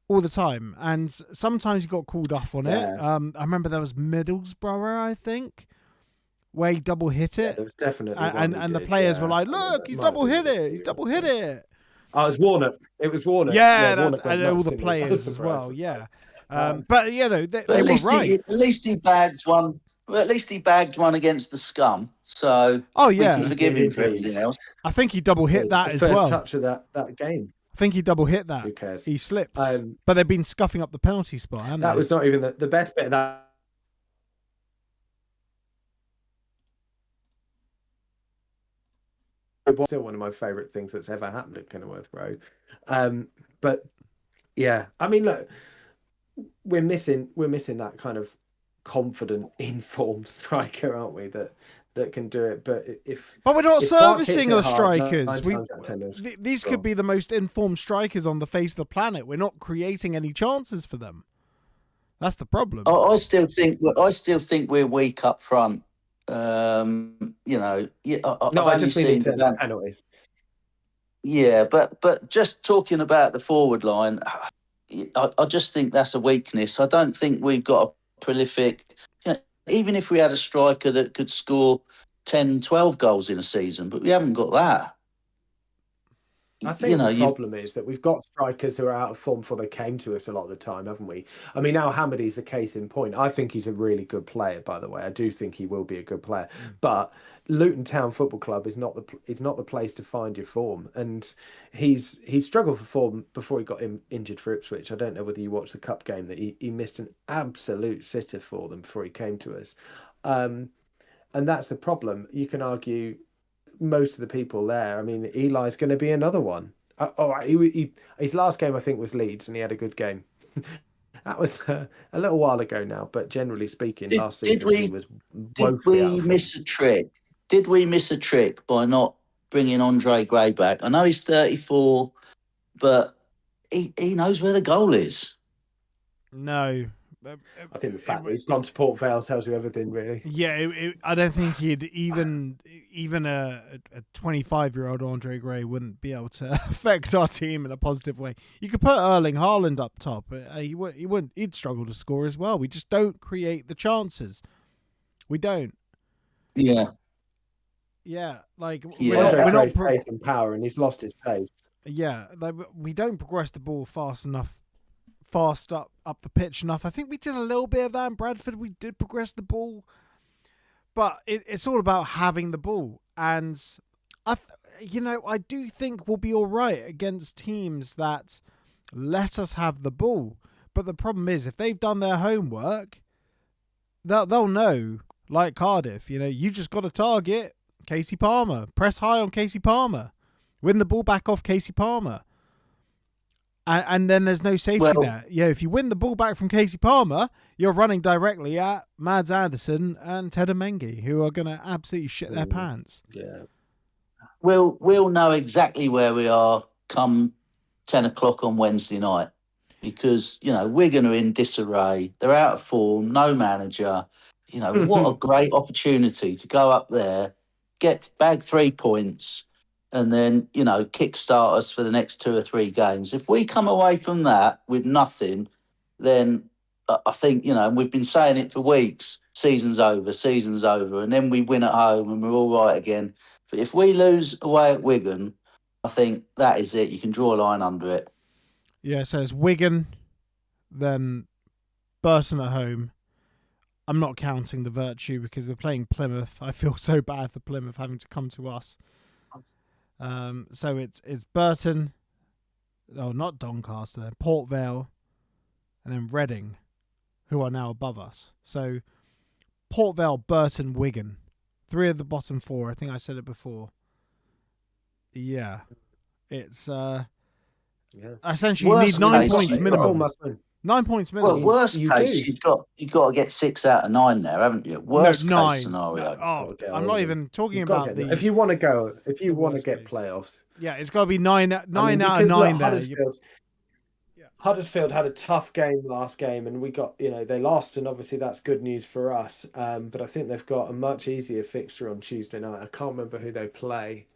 All the time, and sometimes he got called off on it. I remember there was Middlesbrough, I think, where he double hit it. There was definitely and the players were like, "Look, he's double hit it. He's double hit it." Oh, it was Warnock. It was Warnock. Yeah, Warnock and went all nuts, the didn't he? players as well. Yeah, but you know they were right. At least he bagged one. Well, at least he bagged one against the scum. So oh we yeah, can forgive him for everything else. I think he double hit that as first well. Touch of that game. I think he double hit that. Who cares? He slipped, but they've been scuffing up the penalty spot. Haven't That they? was not even the best bit of that. It was still one of my favourite things that's ever happened at Kenilworth Road. But yeah, I mean, look, we're missing that kind of confident, informed striker, aren't we? That can do it. But we're not servicing our strikers. Hard, these could be the most informed strikers on the face of the planet. We're not creating any chances for them. That's the problem. I still think we're weak up front. You know, I just mean in penalties. Yeah, but just talking about the forward line, I just think that's a weakness. I don't think we've got a prolific. You know, even if we had a striker that could score 10, 12 goals in a season, but we haven't got that. I think the problem is that we've got strikers who are out of form before they came to us a lot of the time, haven't we? I mean, Al Hamadi's a case in point. I think he's a really good player, by the way. I do think he will be a good player. But Luton Town Football Club is not the place to find your form. And he struggled for form before he got injured for Ipswich. I don't know whether you watched the cup game that he missed an absolute sitter for them before he came to us. And that's the problem. You can argue most of the people there. I mean, Eli's going to be another one. His last game, I think, was Leeds, and he had a good game. That was a little while ago now, but generally speaking, last season he was woefully out of form. Miss a trick? Did we miss a trick by not bringing Andre Gray back? I know he's 34, but he knows where the goal is. No. I think the fact that he's gone to Port Vale tells you everything, really. Yeah, I don't think he'd even a 25-year-old Andre Gray wouldn't be able to affect our team in a positive way. You could put Erling Haaland up top. He wouldn't. He'd struggle to score as well. We just don't create the chances. We don't. Yeah. Yeah, like we're not pace and power, and he's lost his pace. Yeah, like we don't progress the ball fast up the pitch enough. I think we did a little bit of that in Bradford. We did progress the ball, but it's all about having the ball. And I do think we'll be all right against teams that let us have the ball. But the problem is, if they've done their homework, they'll know. Like Cardiff, you just got to target Casey Palmer, press high on Casey Palmer, win the ball back off Casey Palmer. And then there's no safety net. If you win the ball back from Casey Palmer, you're running directly at Mads Anderson and Ted Mengi, who are going to absolutely shit their pants. Yeah. We'll know exactly where we are come 10 o'clock on Wednesday night because, Wigan are in disarray. They're out of form, no manager. What a great opportunity to go up there, bag 3 points, and then, kickstart us for the next 2 or 3 games. If we come away from that with nothing, then I think, and we've been saying it for weeks, season's over, and then we win at home and we're all right again. But if we lose away at Wigan, I think that is it. You can draw a line under it. Yeah, so it's Wigan, then Burton at home. I'm not counting the Virtue because we're playing Plymouth. I feel so bad for Plymouth having to come to us. So it's Burton, not Doncaster, Port Vale, and then Reading, who are now above us. So Port Vale, Burton, Wigan, 3 of the bottom 4. I think I said it before. Yeah, it's essentially you need 9 points minimum. 9 points minimum. Well, worst case, you've got to get 6 out of 9 there, haven't you? Worst case scenario. No, I'm not even talking about the. If you want to go, if you want to get playoffs, yeah, it's got to be 9 out of 9 there. Huddersfield had a tough game last game, and we got they lost, and obviously that's good news for us. But I think they've got a much easier fixture on Tuesday night. I can't remember who they play.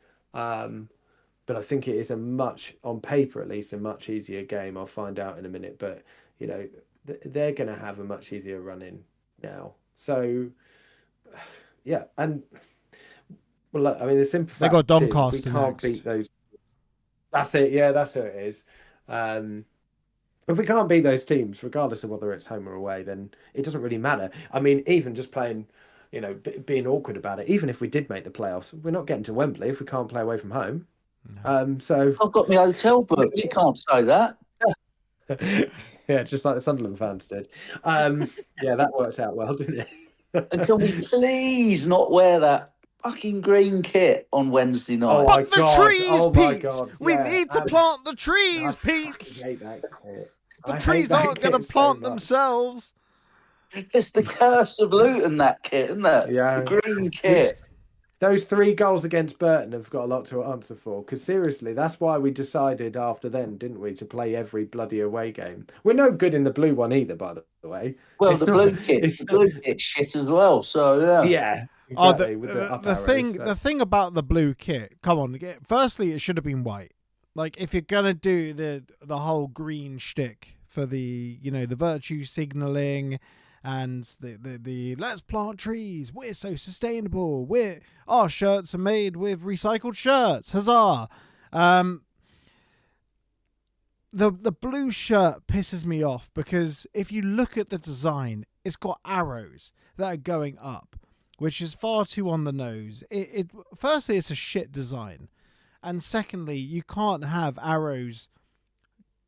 But I think it is on paper at least, a much easier game. I'll find out in a minute. But, they're going to have a much easier run in now. So, yeah. And, well, look, I mean, the simple fact they got Doncaster is we can't beat those. That's it. Yeah, that's who it is. If we can't beat those teams, regardless of whether it's home or away, then it doesn't really matter. I mean, even just playing, being awkward about it, even if we did make the playoffs, we're not getting to Wembley if we can't play away from home. No. So I've got my hotel booked. You can't say that. Yeah, just like the Sunderland fans did. Yeah, that worked out well, didn't it? And can we please not wear that fucking green kit on Wednesday night? Oh, but the trees, Pete! God. We need to plant the trees, Pete! I hate that kit. The trees aren't going to plant themselves. It's the curse of Luton, that kit, isn't it? Yeah. The green kit. Those 3 goals against Burton have got a lot to answer for. Because seriously, that's why we decided after then, didn't we, to play every bloody away game. We're no good in the blue one either, by the way. Well, the blue kit's shit as well. So yeah. Exactly, the thing about the blue kit. Come on, firstly, it should have been white. Like if you're gonna do the whole green shtick for the the virtue signalling. And the let's plant trees. We're so sustainable. Our shirts are made with recycled shirts. Huzzah! The blue shirt pisses me off because if you look at the design, it's got arrows that are going up, which is far too on the nose. Firstly, it's a shit design, and secondly, you can't have arrows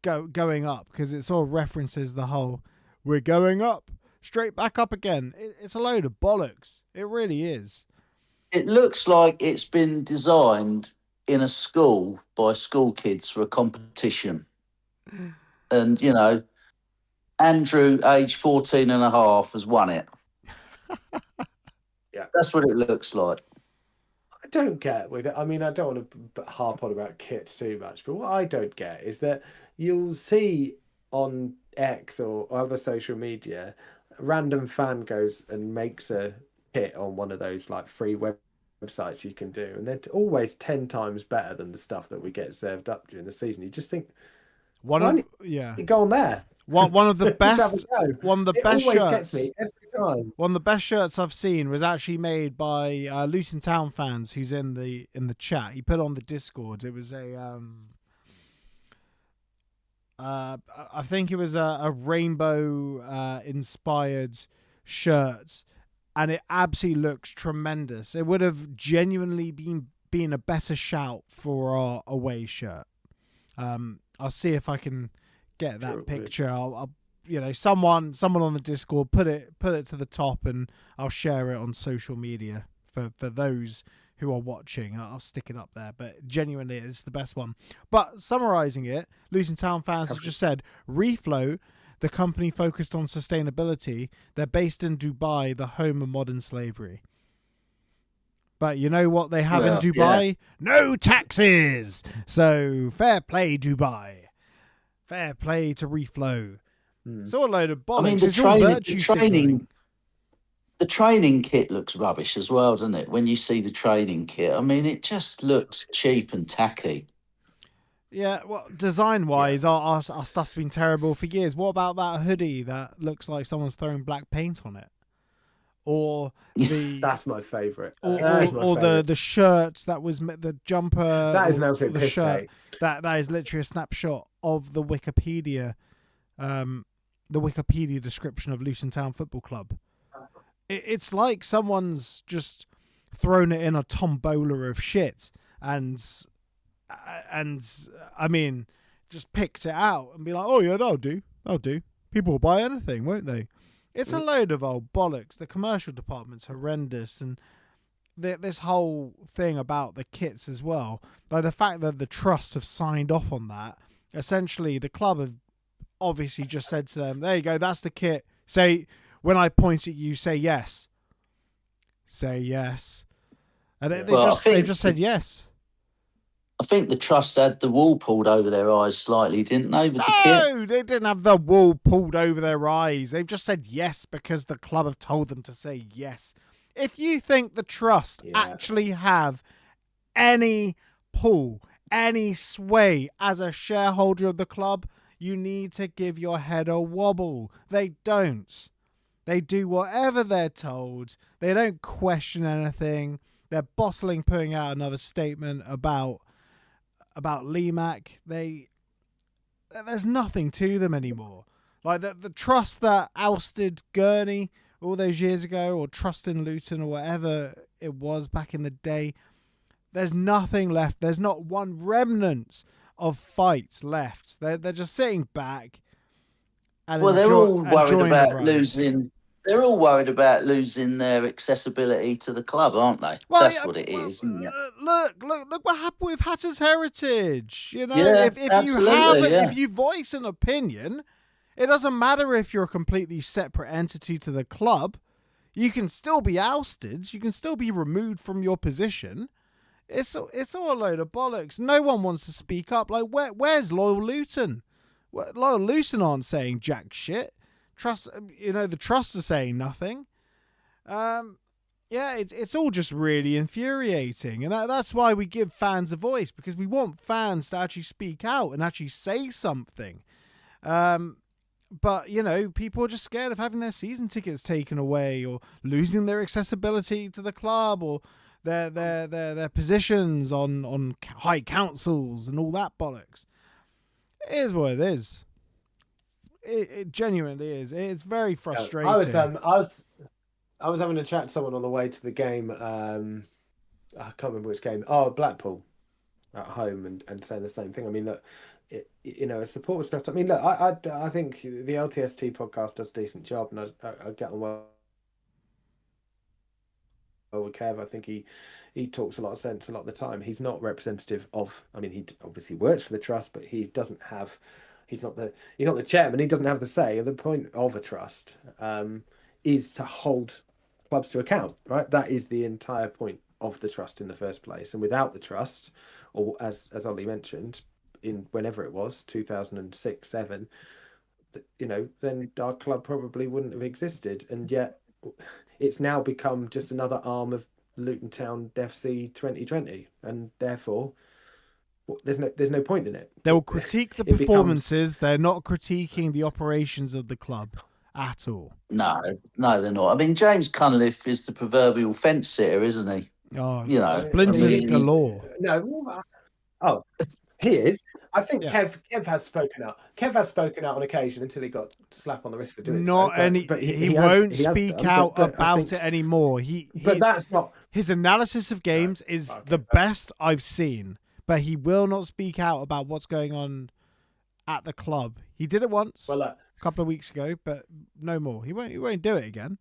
going up because it sort of references the whole we're going up. Straight back up again. It's a load of bollocks. It really is. It looks like it's been designed in a school by school kids for a competition. And, Andrew, age 14 and a half, has won it. Yeah. That's what it looks like. I don't get with it. I mean, I don't want to harp on about kits too much, but what I don't get is that you'll see on X or other social media, a random fan goes and makes a kit on one of those like free websites you can do, and they're always 10 times better than the stuff that we get served up during the season. You just think, you go on there. One of the best, one of the best always shirts. Gets me every time. One of the best shirts I've seen was actually made by Luton Town fans, who's in the chat. He put on the Discord. It was a I think it was a rainbow inspired shirt, and it absolutely looks tremendous. It would have genuinely been a better shout for our away shirt. I'll see if I can get that picture. I'll someone on the Discord put it to the top, and I'll share it on social media for those who are watching. I'll stick it up there, but genuinely it's the best one. But summarising it, Luton Town fans have just said, Reflow, the company focused on sustainability, they're based in Dubai, the home of modern slavery. But you know what they have in Dubai? Yeah. No taxes! So fair play, Dubai. Fair play to Reflow. It's all a load of bollocks. I mean, it's all virtue signaling. The training kit looks rubbish as well, doesn't it? When you see the training kit, I mean, it just looks cheap and tacky. Yeah, well, design-wise, our stuff's been terrible for years. What about that hoodie that looks like someone's throwing black paint on it? or the That's my favourite. or the shirt that was the jumper. That is an or absolute the piss shirt. take. That is literally a snapshot of the Wikipedia description of Luton Town Football Club. It's like someone's just thrown it in a tombola of shit and I mean just picked it out and be like, oh yeah, that'll do. People will buy anything, won't they? It's a load of old bollocks. The commercial department's horrendous, and this whole thing about the kits as well. Like the fact that the trust have signed off on that. Essentially, the club have obviously just said to them, there you go, that's the kit. Say, when I point at you, say yes. Say yes. And they've just said yes. I think the trust had the wool pulled over their eyes slightly, didn't they? With the kit? No, they didn't have the wool pulled over their eyes. They've just said yes because the club have told them to say yes. If you think the trust actually have any pull, any sway as a shareholder of the club, you need to give your head a wobble. They don't. They do whatever they're told. They don't question anything. They're putting out another statement about Limac. There's nothing to them anymore. Like the trust that ousted Gurney all those years ago, or trust in Luton, or whatever it was back in the day, there's nothing left. There's not one remnant of fight left. They're just sitting back. And they're all worried about losing. They're all worried about losing their accessibility to the club, aren't they? Well, that's what it is, isn't it? Look what happened with Hatter's Heritage. You know, if you voice an opinion, it doesn't matter if you're a completely separate entity to the club. You can still be ousted. You can still be removed from your position. It's all a load of bollocks. No one wants to speak up. Like, where's Loyal Luton? Loyal Luton aren't saying jack shit. The trust are saying nothing. It's all just really infuriating, and that's why we give fans a voice, because we want fans to actually speak out and actually say something. But people are just scared of having their season tickets taken away, or losing their accessibility to the club, or their positions on high councils and all that bollocks. It is what it is. It genuinely is. It's very frustrating. I was having a chat to someone on the way to the game. I can't remember which game. Oh, Blackpool at home, and saying the same thing. I mean, look, support stuff. I mean, look, I think the LTST podcast does a decent job, and I get on well with Kev. I think he talks a lot of sense a lot of the time. He's not representative of. I mean, he obviously works for the trust, but he doesn't have. He's not the chairman. He doesn't have the say. And the point of a trust is to hold clubs to account, right? That is the entire point of the trust in the first place. And without the trust, or as Ollie mentioned, in whenever it was 2006, 2007, then our club probably wouldn't have existed. And yet, it's now become just another arm of Luton Town FC 2020, and therefore. There's no point in it. They'll critique the performances. They're not critiquing the operations of the club at all. No, they're not. I mean, James Cunliffe is the proverbial fence sitter, isn't he? Oh, splinters galore. He is. I think Kev has spoken out. Kev has spoken out on occasion until he got slapped on the wrist for doing but he won't speak out about it anymore. But that's not. His analysis of games is the best I've seen. But he will not speak out about what's going on at the club. He did it once, a couple of weeks ago, but no more. He won't do it again.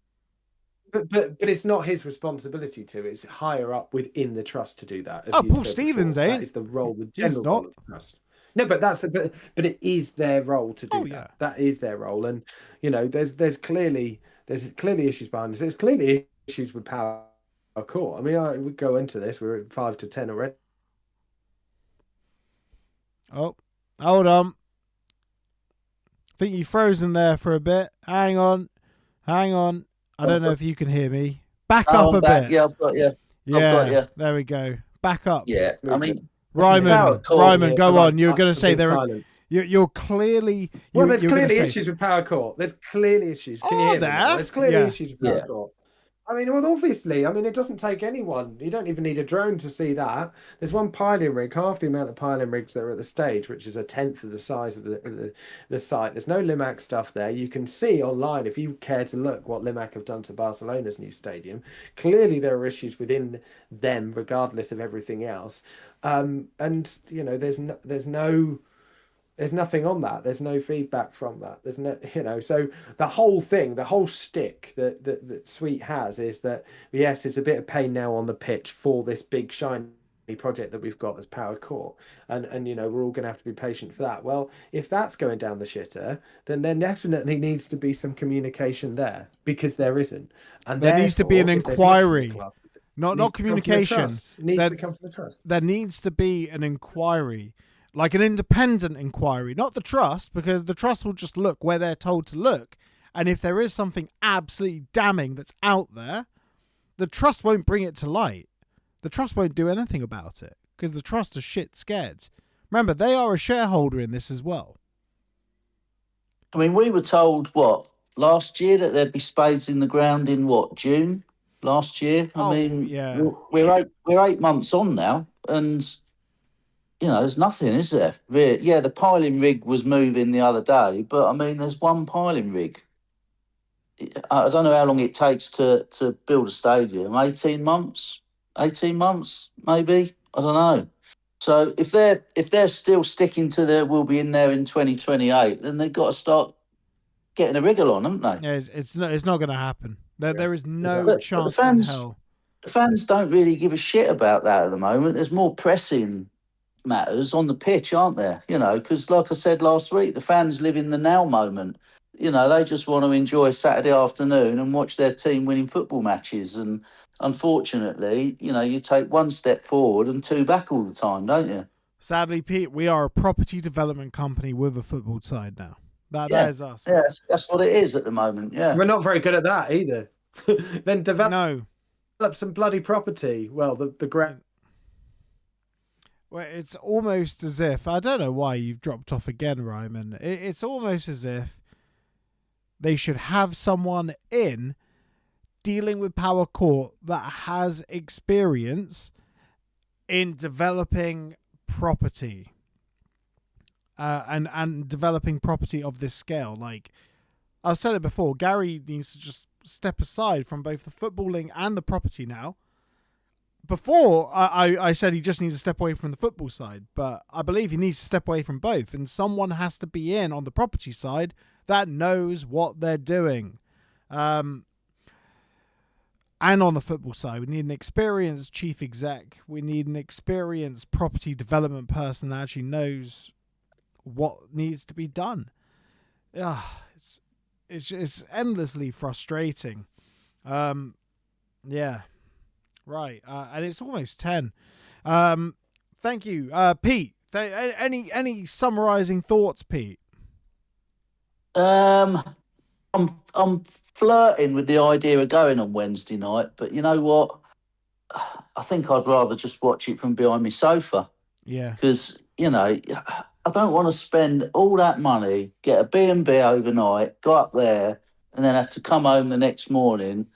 But it's not his responsibility to. It's higher up within the trust to do that. Paul Stevens ain't. That is the role of the general board of the trust. No, but but it is their role to do that. Yeah. That is their role, and there's clearly issues behind this. There's clearly issues with power court. I mean, we go into this. We're at 5-10 already. Oh, hold on. I think you've frozen there for a bit. Hang on. I don't know if you can hear me. Back up a bit. Yeah, I've got you. Yeah, there we go. Back up. Yeah, I mean, Ryman, go on. You were going to say you're clearly. There's clearly issues with power court. There's clearly issues. Can you hear me? There's clearly issues with power court. I mean, well, obviously, I mean, it doesn't take anyone. You don't even need a drone to see that. There's one piling rig, half the amount of piling rigs that are at the stage, which is a tenth of the size of the site. There's no Limac stuff there. You can see online, if you care to look, what Limac have done to Barcelona's new stadium. Clearly, there are issues within them, regardless of everything else. And you know, there's nothing on that. There's no feedback from that. There's no, you know, so the whole thing, the whole stick that Sweet has is that, yes, it's a bit of pain now on the pitch for this big shiny project that we've got as Powered Court. And you know, we're all going to have to be patient for that. Well, if that's going down the shitter, then there definitely needs to be some communication there, because there isn't. And there needs to be an if there's not from the inquiry. club, Not communication. it needs to come from the trust. There needs to be an inquiry, like an independent inquiry, not the trust, because the trust will just look where they're told to look. And if there is something absolutely damning that's out there, the trust won't bring it to light. The trust won't do anything about it because the trust are shit scared. Remember, they are a shareholder in this as well. I mean, we were told, last year that there'd be spades in the ground in June last year? I mean, yeah. we're 8 months on now, and you know, there's nothing, is there? Really? Yeah, the piling rig was moving the other day, but I mean, there's one piling rig. I don't know how long it takes to build a stadium. 18 months? 18 months, maybe? I don't know. So if they're still sticking to we'll be in there in 2028, then they've got to start getting a wriggle on, haven't they? Yeah, it's not going to happen. There is no chance in hell. The fans don't really give a shit about that at the moment. There's more pressing matters on the pitch, aren't there? You know, because like I said last week, the fans live in the now moment. You know, they just want to enjoy Saturday afternoon and watch their team winning football matches. And unfortunately, you know, you take one step forward and two back all the time, don't you? Sadly, Pete, we are a property development company with a football side now. That is us. Yeah, that's what it is at the moment. Yeah, we're not very good at that either. Then develop some bloody property. Well, the ground. Well, it's almost as if, I don't know why you've dropped off again, Ryman. It's almost as if they should have someone in dealing with Power Court that has experience in developing property and developing property of this scale. Like I've said it before, Gary needs to just step aside from both the footballing and the property now. Before, I said he just needs to step away from the football side, but I believe he needs to step away from both, and someone has to be in on the property side that knows what they're doing. And on the football side, we need an experienced chief exec. We need an experienced property development person that actually knows what needs to be done. It's endlessly frustrating. Yeah. Right, and it's almost 10. Thank you, Pete. Any summarising thoughts, Pete? I'm flirting with the idea of going on Wednesday night, but you know what? I think I'd rather just watch it from behind my sofa. Yeah, because you know, I don't want to spend all that money, get a B&B overnight, go up there, and then have to come home the next morning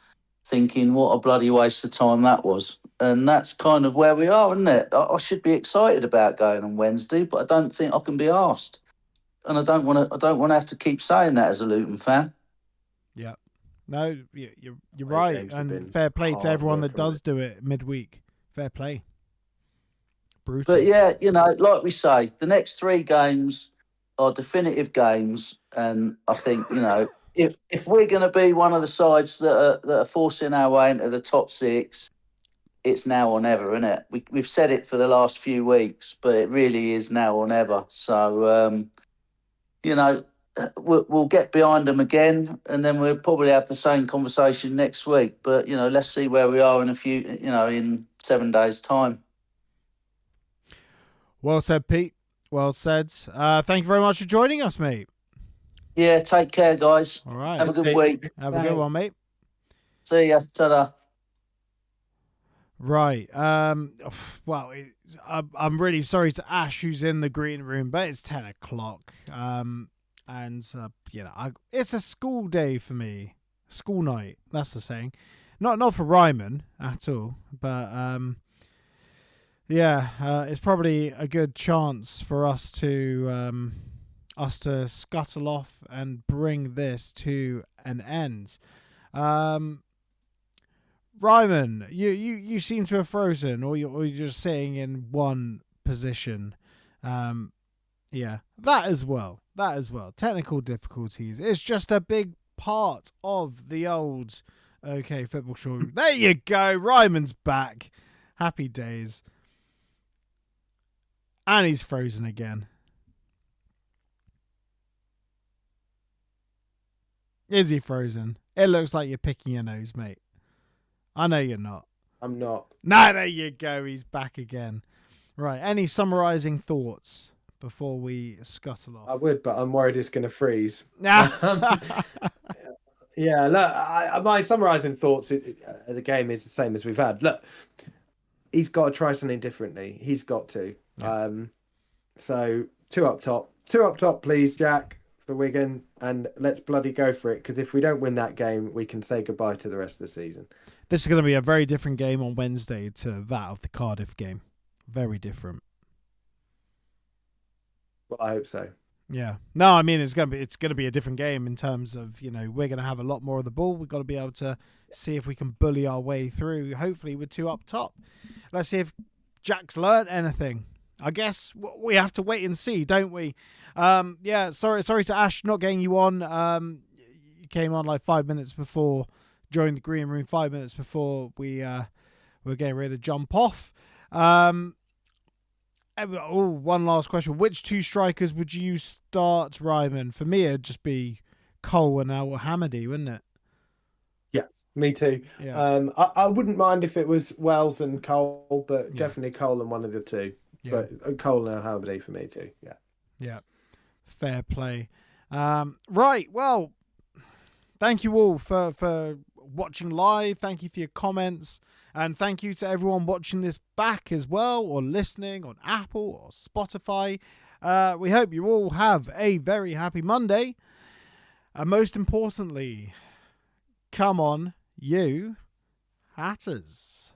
thinking what a bloody waste of time that was. And that's kind of where we are, isn't it? I should be excited about going on Wednesday, but I don't think I can be asked. And I don't want to have to keep saying that as a Luton fan. Yeah. No, you're right. And fair play to everyone that does do it midweek. Fair play. Brutal. But yeah, you know, like we say, the next 3 games are definitive games. And I think, you know, if we're going to be one of the sides that are forcing our way into the top 6, it's now or never, isn't it? We've said it for the last few weeks, but it really is now or never. So, you know, we'll get behind them again, and then we'll probably have the same conversation next week. But, you know, let's see where we are in 7 days' time. Well said, Pete. Well said. Thank you very much for joining us, mate. Yeah, take care, guys. All right. Have a good week. Have a good one, mate. See ya. Ta-da. Right. Well, I'm really sorry to Ash, who's in the green room, but it's 10 o'clock. And you know, it's a school day for me. School night. That's the saying. Not for Ryman at all, but it's probably a good chance for us to scuttle off and bring this to an end. Ryman, you seem to have frozen, or you're just sitting in one position. That as well. Technical difficulties. It's just a big part of the old OK Football Show. There you go. Ryman's back. Happy days. And he's frozen again. Is he frozen? It looks like you're picking your nose, mate. I know you're not. I'm not. No, there you go. He's back again. Right. Any summarising thoughts before we scuttle off? I would, but I'm worried it's going to freeze. Nah. Yeah, look, my summarising thoughts of the game is the same as we've had. Look, he's got to try something differently. He's got to. Yeah. So two up top, please, Jack, for Wigan, and let's bloody go for it. Because if we don't win that game, we can say goodbye to the rest of the season. This is going to be a very different game on Wednesday to that of the Cardiff game. Very different. Well, I hope so. Yeah. No, I mean it's going to be a different game in terms of, we're going to have a lot more of the ball. We've got to be able to see if we can bully our way through, hopefully with two up top. Let's see if Jack's learnt anything. I guess we have to wait and see, don't we? Sorry to Ash not getting you on. You came on like 5 minutes before, joined the green room 5 minutes before we were getting ready to jump off. One last question. Which two strikers would you start, Ryman? For me, it'd just be Cole and Al Hamady, wouldn't it? Yeah, me too. Yeah. I wouldn't mind if it was Wells and Cole, but definitely Cole and one of the two. Yeah. But Cole and Al Hamady for me too. Yeah. Yeah. Fair play. Right. Well, thank you all for watching live. Thank you for your comments. And thank you to everyone watching this back as well, or listening on Apple or Spotify. We hope you all have a very happy Monday. And most importantly, come on, you Hatters.